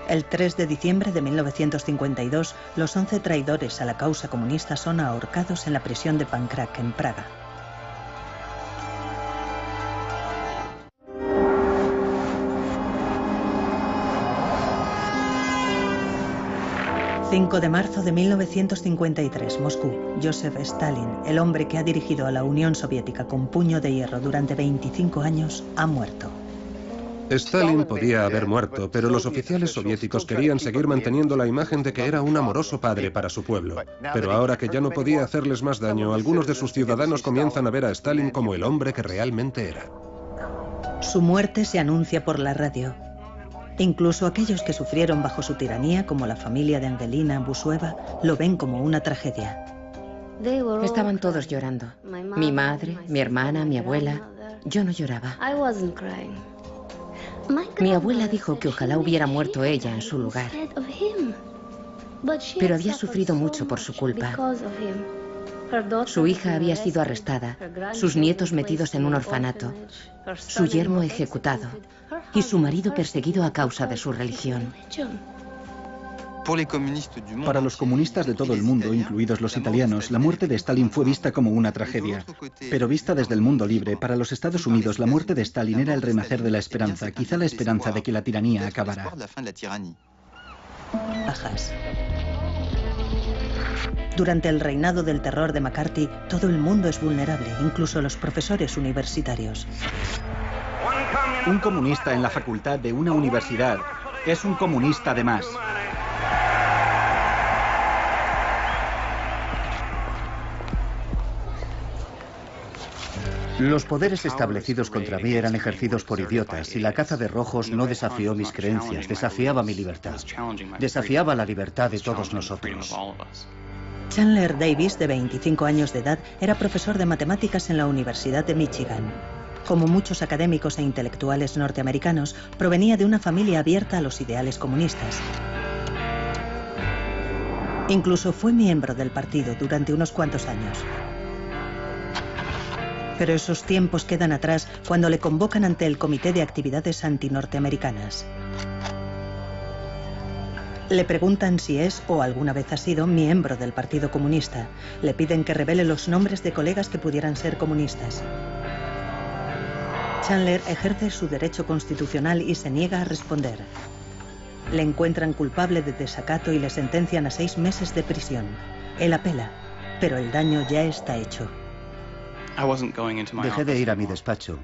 El 3 de diciembre de 1952, los 11 traidores a la causa comunista son ahorcados en la prisión de Pankrak, en Praga. El 5 de marzo de 1953, Moscú. Joseph Stalin, el hombre que ha dirigido a la Unión Soviética con puño de hierro durante 25 años, ha muerto. Stalin podía haber muerto, pero los oficiales soviéticos querían seguir manteniendo la imagen de que era un amoroso padre para su pueblo. Pero ahora que ya no podía hacerles más daño, algunos de sus ciudadanos comienzan a ver a Stalin como el hombre que realmente era. Su muerte se anuncia por la radio. Incluso aquellos que sufrieron bajo su tiranía, como la familia de Angelina Busueva, lo ven como una tragedia. Estaban todos llorando. Mi madre, mi hermana, mi abuela. Yo no lloraba. Mi abuela dijo que ojalá hubiera muerto ella en su lugar. Pero había sufrido mucho por su culpa. Su hija había sido arrestada, sus nietos metidos en un orfanato, su yerno ejecutado y su marido perseguido a causa de su religión. Para los comunistas de todo el mundo, incluidos los italianos, la muerte de Stalin fue vista como una tragedia. Pero vista desde el mundo libre, para los Estados Unidos, la muerte de Stalin era el renacer de la esperanza, quizá la esperanza de que la tiranía acabara. Bajas. Durante el reinado del terror de McCarthy, todo el mundo es vulnerable, incluso los profesores universitarios. Un comunista en la facultad de una universidad es un comunista de más. Los poderes establecidos contra mí eran ejercidos por idiotas y la caza de rojos no desafió mis creencias, desafiaba mi libertad. Desafiaba la libertad de todos nosotros. Chandler Davis, de 25 años de edad, era profesor de matemáticas en la Universidad de Michigan. Como muchos académicos e intelectuales norteamericanos, provenía de una familia abierta a los ideales comunistas. Incluso fue miembro del partido durante unos cuantos años. Pero esos tiempos quedan atrás cuando le convocan ante el Comité de Actividades Antinorteamericanas. Le preguntan si es o alguna vez ha sido miembro del Partido Comunista. Le piden que revele los nombres de colegas que pudieran ser comunistas. Chandler ejerce su derecho constitucional y se niega a responder. Le encuentran culpable de desacato y le sentencian a 6 meses de prisión. Él apela, pero el daño ya está hecho. Dejé de ir a mi despacho.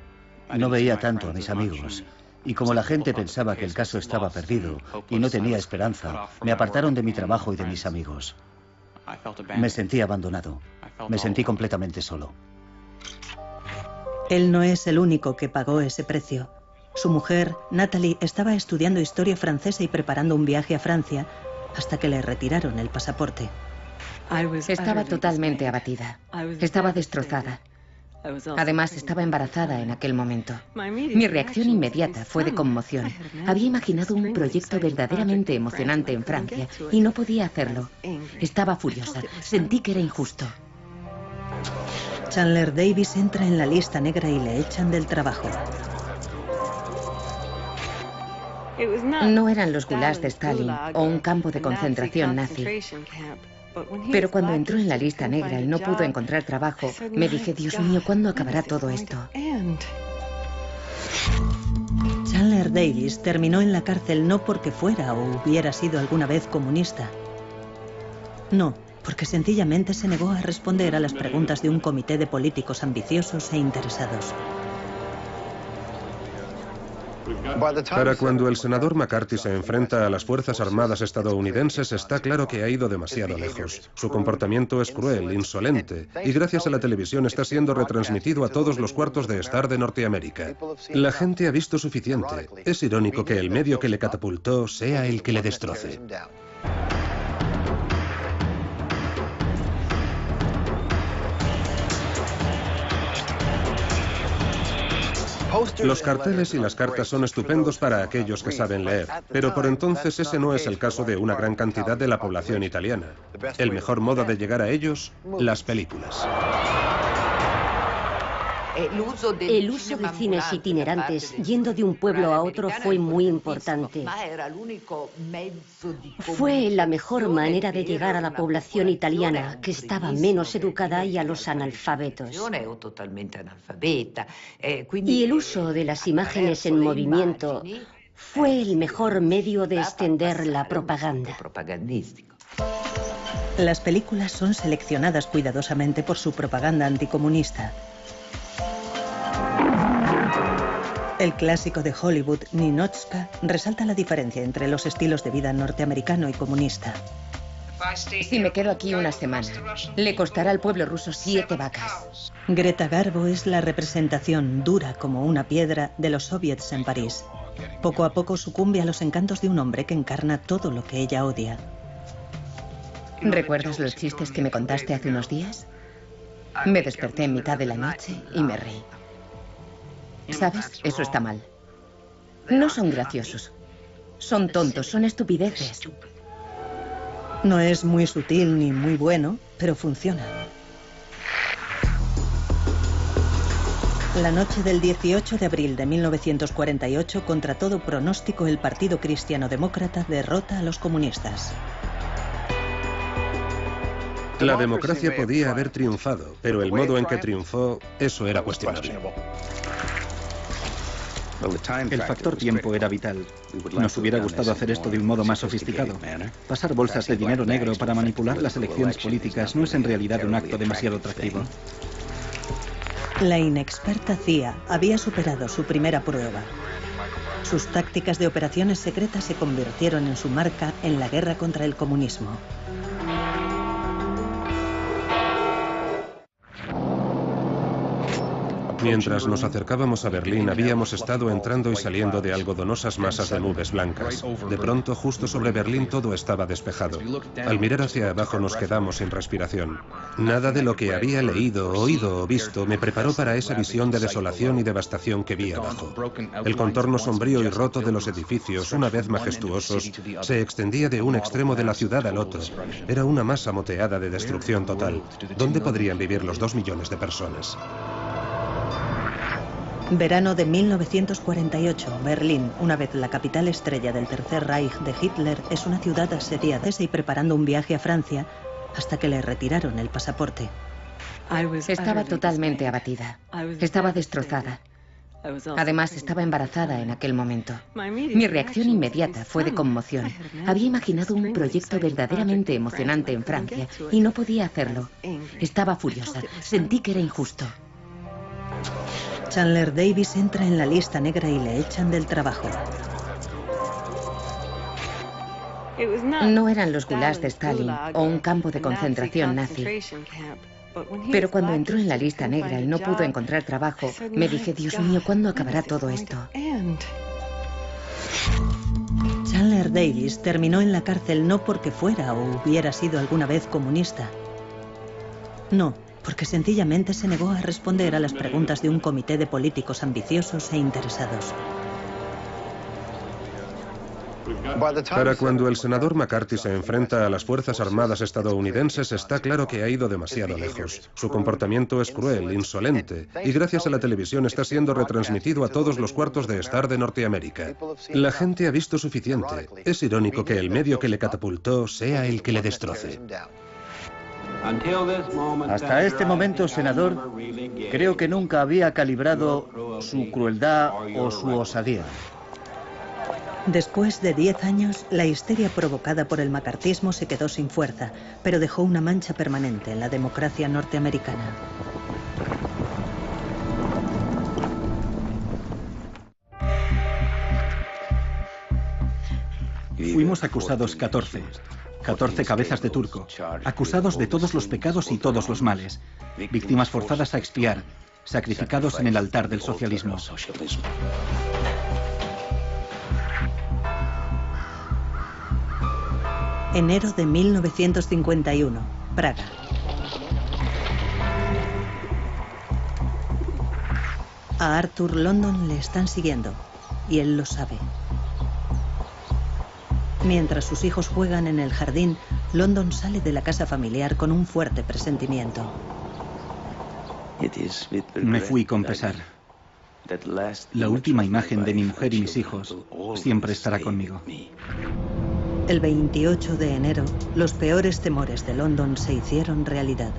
No veía tanto a mis amigos. Y como la gente pensaba que el caso estaba perdido y no tenía esperanza, me apartaron de mi trabajo y de mis amigos. Me sentí abandonado. Me sentí completamente solo. Él no es el único que pagó ese precio. Su mujer, Natalie, estaba estudiando historia francesa y preparando un viaje a Francia hasta que le retiraron el pasaporte. Estaba totalmente abatida. Estaba destrozada. Además, estaba embarazada en aquel momento. Mi reacción inmediata fue de conmoción. Había imaginado un proyecto verdaderamente emocionante en Francia y no podía hacerlo. Estaba furiosa. Sentí que era injusto. Chandler Davis entra en la lista negra y le echan del trabajo. No eran los gulags de Stalin o un campo de concentración nazi. Pero cuando entró en la lista negra y no pudo encontrar trabajo, me dije, Dios mío, ¿cuándo acabará todo esto? Chandler Davis terminó en la cárcel no porque fuera o hubiera sido alguna vez comunista. No, porque sencillamente se negó a responder a las preguntas de un comité de políticos ambiciosos e interesados. Para cuando el senador McCarthy se enfrenta a las Fuerzas Armadas estadounidenses, está claro que ha ido demasiado lejos. Su comportamiento es cruel, insolente, y gracias a la televisión está siendo retransmitido a todos los cuartos de estar de Norteamérica. La gente ha visto suficiente. Es irónico que el medio que le catapultó sea el que le destroce. Los carteles y las cartas son estupendos para aquellos que saben leer, pero por entonces ese no es el caso de una gran cantidad de la población italiana. El mejor modo de llegar a ellos, las películas. El uso de cines itinerantes yendo de un pueblo a otro fue muy importante. Fue la mejor manera de llegar a la población italiana, que estaba menos educada, y a los analfabetos. Y el uso de las imágenes en movimiento fue el mejor medio de extender la propaganda. Las películas son seleccionadas cuidadosamente por su propaganda anticomunista. El clásico de Hollywood, Ninotchka, resalta la diferencia entre los estilos de vida norteamericano y comunista. Si me quedo aquí una semana, le costará al pueblo ruso 7 vacas. Greta Garbo es la representación dura como una piedra de los soviets en París. Poco a poco sucumbe a los encantos de un hombre que encarna todo lo que ella odia. ¿Recuerdas los chistes que me contaste hace unos días? Me desperté en mitad de la noche y me reí. ¿Sabes? Eso está mal. No son graciosos. Son tontos, son estupideces. No es muy sutil ni muy bueno, pero funciona. La noche del 18 de abril de 1948, contra todo pronóstico, el Partido Cristiano-Demócrata derrota a los comunistas. La democracia podía haber triunfado, pero el modo en que triunfó, eso era cuestionable. El factor tiempo era vital. Nos hubiera gustado hacer esto de un modo más sofisticado. Pasar bolsas de dinero negro para manipular las elecciones políticas no es en realidad un acto demasiado atractivo. La inexperta CIA había superado su primera prueba. Sus tácticas de operaciones secretas se convirtieron en su marca en la guerra contra el comunismo. Mientras nos acercábamos a Berlín, habíamos estado entrando y saliendo de algodonosas masas de nubes blancas. De pronto, justo sobre Berlín, todo estaba despejado. Al mirar hacia abajo nos quedamos sin respiración. Nada de lo que había leído, oído o visto me preparó para esa visión de desolación y devastación que vi abajo. El contorno sombrío y roto de los edificios, una vez majestuosos, se extendía de un extremo de la ciudad al otro. Era una masa moteada de destrucción total. ¿Dónde podrían vivir los 2 millones de personas? Verano de 1948, Berlín, una vez la capital estrella del Tercer Reich de Hitler, es una ciudad asediada y preparando un viaje a Francia hasta que le retiraron el pasaporte. Estaba totalmente abatida. Estaba destrozada. Además, estaba embarazada en aquel momento. Mi reacción inmediata fue de conmoción. Había imaginado un proyecto verdaderamente emocionante en Francia y no podía hacerlo. Estaba furiosa. Sentí que era injusto. Chandler Davis entra en la lista negra y le echan del trabajo. No eran los gulags de Stalin o un campo de concentración nazi. Pero cuando entró en la lista negra y no pudo encontrar trabajo, me dije, Dios mío, ¿cuándo acabará todo esto? Chandler Davis terminó en la cárcel no porque fuera o hubiera sido alguna vez comunista. No, porque sencillamente se negó a responder a las preguntas de un comité de políticos ambiciosos e interesados. Para cuando el senador McCarthy se enfrenta a las Fuerzas Armadas estadounidenses, está claro que ha ido demasiado lejos. Su comportamiento es cruel, insolente, y gracias a la televisión está siendo retransmitido a todos los cuartos de estar de Norteamérica. La gente ha visto suficiente. Es irónico que el medio que le catapultó sea el que le destroce. Hasta este momento, senador, creo que nunca había calibrado su crueldad o su osadía. Después de 10 años, la histeria provocada por el macartismo se quedó sin fuerza, pero dejó una mancha permanente en la democracia norteamericana. Fuimos acusados 14 cabezas de turco, acusados de todos los pecados y todos los males, víctimas forzadas a expiar, sacrificados en el altar del socialismo. Enero de 1951, Praga. A Arthur London le están siguiendo, y él lo sabe. Mientras sus hijos juegan en el jardín, London sale de la casa familiar con un fuerte presentimiento. Me fui con pesar. La última imagen de mi mujer y mis hijos siempre estará conmigo. El 28 de enero, los peores temores de London se hicieron realidad.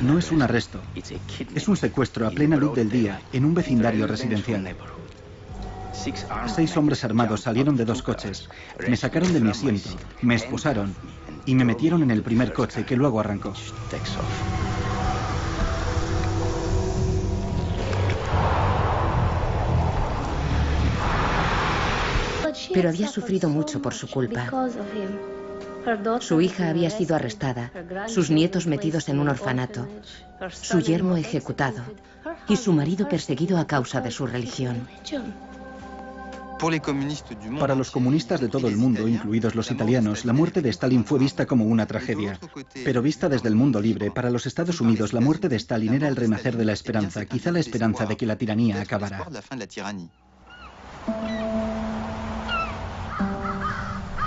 No es un arresto, es un secuestro a plena luz del día en un vecindario residencial. 6 hombres armados salieron de 2 coches, me sacaron de mi asiento, me esposaron y me metieron en el primer coche que luego arrancó. Pero había sufrido mucho por su culpa. Su hija había sido arrestada, sus nietos metidos en un orfanato, su yerno ejecutado y su marido perseguido a causa de su religión. Para los comunistas de todo el mundo, incluidos los italianos, la muerte de Stalin fue vista como una tragedia. Pero vista desde el mundo libre, para los Estados Unidos la muerte de Stalin era el renacer de la esperanza, quizá la esperanza de que la tiranía acabara.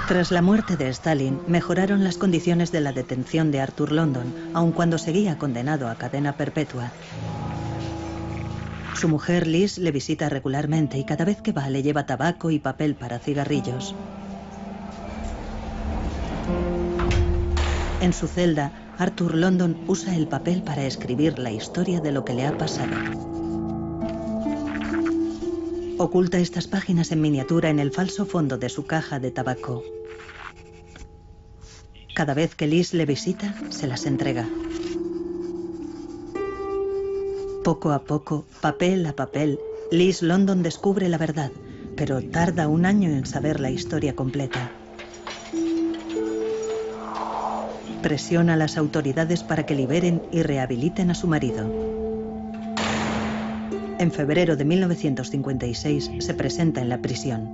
Tras la muerte de Stalin, mejoraron las condiciones de la detención de Arthur London, aun cuando seguía condenado a cadena perpetua. Su mujer Liz le visita regularmente y cada vez que va le lleva tabaco y papel para cigarrillos. En su celda, Arthur London usa el papel para escribir la historia de lo que le ha pasado. Oculta estas páginas en miniatura en el falso fondo de su caja de tabaco. Cada vez que Liz le visita, se las entrega. Poco a poco, papel a papel, Liz London descubre la verdad, pero tarda un año en saber la historia completa. Presiona a las autoridades para que liberen y rehabiliten a su marido. En febrero de 1956 se presenta en la prisión.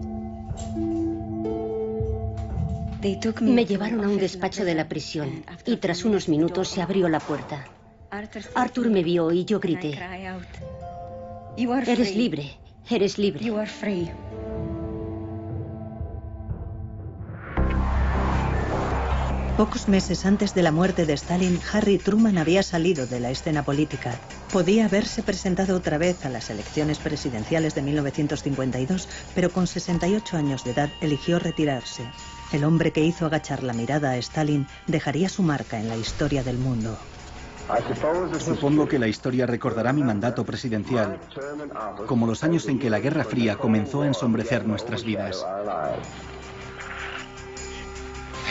Me llevaron a un despacho de la prisión y tras unos minutos se abrió la puerta. Arthur me vio y yo grité: "Eres libre, eres libre". Pocos meses antes de la muerte de Stalin, Harry Truman había salido de la escena política. Podía haberse presentado otra vez a las elecciones presidenciales de 1952, pero con 68 años de edad eligió retirarse. El hombre que hizo agachar la mirada a Stalin dejaría su marca en la historia del mundo. Supongo que la historia recordará mi mandato presidencial como los años en que la Guerra Fría comenzó a ensombrecer nuestras vidas.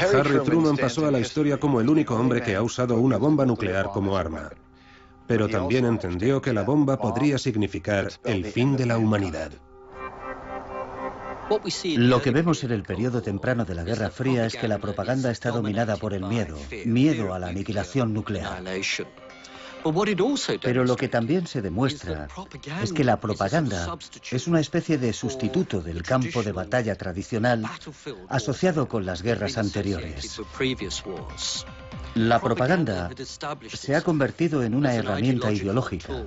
Harry Truman pasó a la historia como el único hombre que ha usado una bomba nuclear como arma. Pero también entendió que la bomba podría significar el fin de la humanidad. Lo que vemos en el periodo temprano de la Guerra Fría es que la propaganda está dominada por el miedo a la aniquilación nuclear. Pero lo que también se demuestra es que la propaganda es una especie de sustituto del campo de batalla tradicional asociado con las guerras anteriores. La propaganda se ha convertido en una herramienta ideológica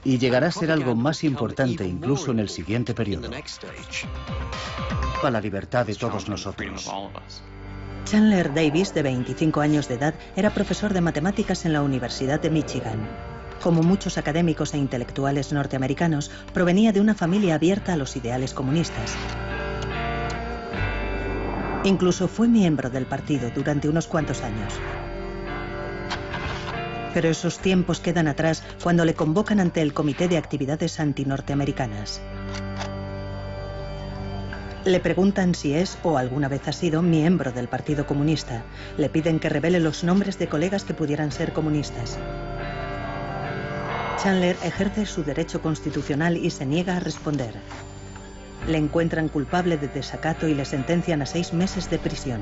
y llegará a ser algo más importante incluso en el siguiente periodo. Para la libertad de todos nosotros. Chandler Davis, de 25 años de edad, era profesor de matemáticas en la Universidad de Michigan. Como muchos académicos e intelectuales norteamericanos, provenía de una familia abierta a los ideales comunistas. Incluso fue miembro del partido durante unos cuantos años. Pero esos tiempos quedan atrás cuando le convocan ante el Comité de Actividades Antinorteamericanas. Le preguntan si es o alguna vez ha sido miembro del Partido Comunista. Le piden que revele los nombres de colegas que pudieran ser comunistas. Chandler ejerce su derecho constitucional y se niega a responder. Le encuentran culpable de desacato y le sentencian a 6 meses de prisión.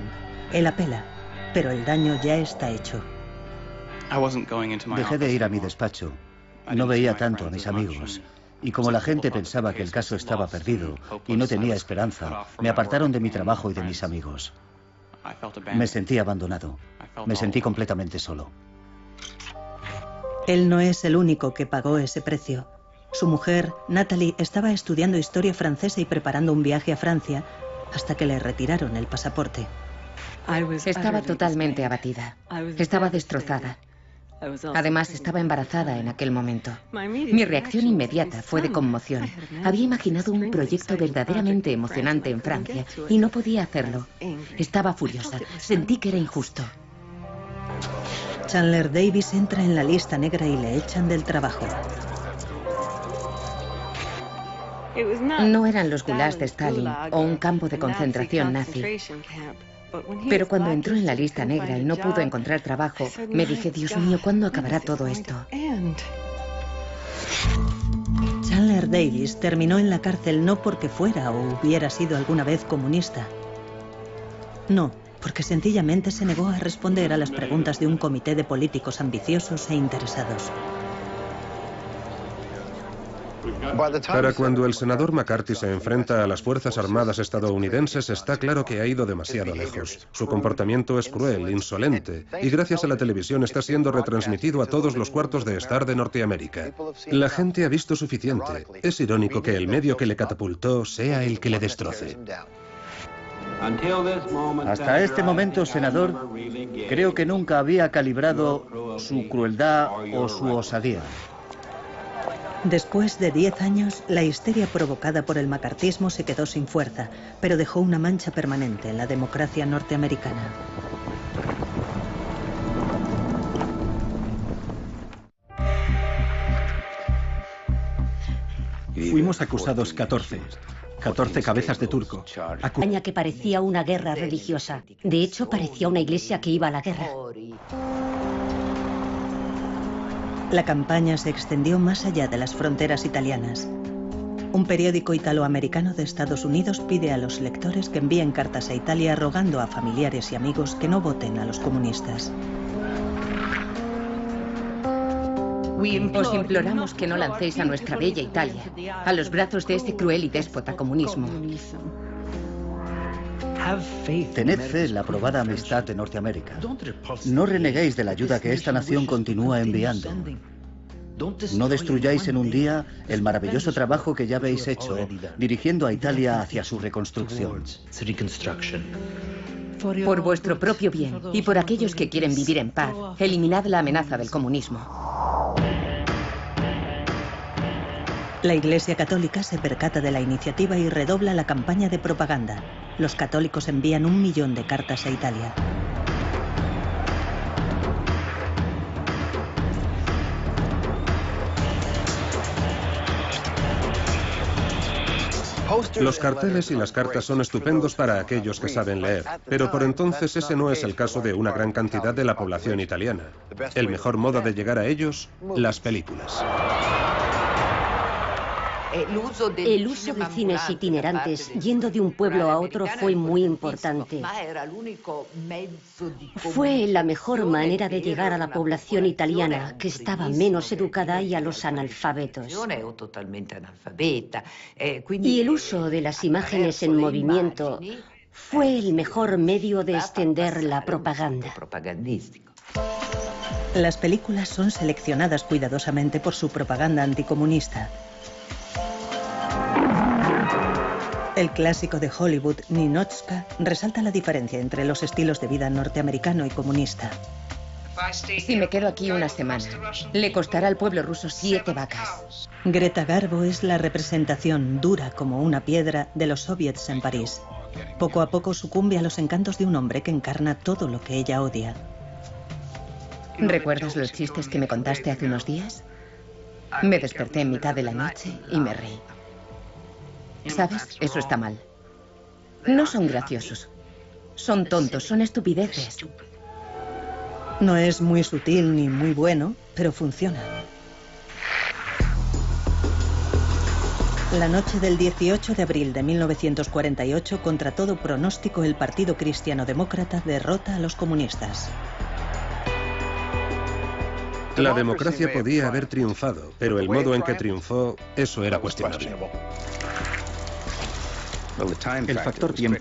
Él apela, pero el daño ya está hecho. Dejé de ir a mi despacho. No veía tanto a mis amigos. Y como la gente pensaba que el caso estaba perdido y no tenía esperanza, me apartaron de mi trabajo y de mis amigos. Me sentí abandonado. Me sentí completamente solo. Él no es el único que pagó ese precio. Su mujer, Natalie, estaba estudiando historia francesa y preparando un viaje a Francia hasta que le retiraron el pasaporte. Estaba totalmente abatida. Estaba destrozada. Además, estaba embarazada en aquel momento. Mi reacción inmediata fue de conmoción. Había imaginado un proyecto verdaderamente emocionante en Francia y no podía hacerlo. Estaba furiosa. Sentí que era injusto. Chandler Davis entra en la lista negra y le echan del trabajo. No eran los gulags de Stalin o un campo de concentración nazi. Pero cuando entró en la lista negra y no pudo encontrar trabajo, me dije, Dios mío, ¿cuándo acabará todo esto? Chandler Davis terminó en la cárcel no porque fuera o hubiera sido alguna vez comunista. No, porque sencillamente se negó a responder a las preguntas de un comité de políticos ambiciosos e interesados. Para cuando el senador McCarthy se enfrenta a las Fuerzas Armadas estadounidenses, está claro que ha ido demasiado lejos. Su comportamiento es cruel, insolente, y gracias a la televisión está siendo retransmitido a todos los cuartos de estar de Norteamérica. La gente ha visto suficiente. Es irónico que el medio que le catapultó sea el que le destroce. Hasta este momento, senador, creo que nunca había calibrado su crueldad o su osadía. Después de 10 años, la histeria provocada por el macartismo se quedó sin fuerza, pero dejó una mancha permanente en la democracia norteamericana. Fuimos acusados 14 cabezas de turco. Campaña que parecía una guerra religiosa. De hecho, parecía una iglesia que iba a la guerra. La campaña se extendió más allá de las fronteras italianas. Un periódico italoamericano de Estados Unidos pide a los lectores que envíen cartas a Italia rogando a familiares y amigos que no voten a los comunistas. Os imploramos que no lancéis a nuestra bella Italia a los brazos de ese cruel y déspota comunismo. Tened fe en la probada amistad de Norteamérica. No reneguéis de la ayuda que esta nación continúa enviando. No destruyáis en un día el maravilloso trabajo que ya habéis hecho dirigiendo a Italia hacia su reconstrucción. Por vuestro propio bien y por aquellos que quieren vivir en paz, eliminad la amenaza del comunismo. La Iglesia Católica se percata de la iniciativa y redobla la campaña de propaganda. Los católicos envían 1 millón de cartas a Italia. Los carteles y las cartas son estupendos para aquellos que saben leer, pero por entonces ese no es el caso de una gran cantidad de la población italiana. El mejor modo de llegar a ellos, las películas. El uso de cines itinerantes yendo de un pueblo a otro fue muy importante. Fue la mejor manera de llegar a la población italiana, que estaba menos educada, y a los analfabetos. Y el uso de las imágenes en movimiento fue el mejor medio de extender la propaganda. Las películas son seleccionadas cuidadosamente por su propaganda anticomunista. El clásico de Hollywood, Ninotchka, resalta la diferencia entre los estilos de vida norteamericano y comunista. Si me quedo aquí una semana, le costará al pueblo ruso 7 vacas. Greta Garbo es la representación dura como una piedra de los soviets en París. Poco a poco sucumbe a los encantos de un hombre que encarna todo lo que ella odia. ¿Recuerdas los chistes que me contaste hace unos días? Me desperté en mitad de la noche y me reí. ¿Sabes? Eso está mal. No son graciosos. Son tontos, son estupideces. No es muy sutil ni muy bueno, pero funciona. La noche del 18 de abril de 1948, contra todo pronóstico, el Partido Cristiano-Demócrata derrota a los comunistas. La democracia podía haber triunfado, pero el modo en que triunfó, eso era cuestionable. El factor tiempo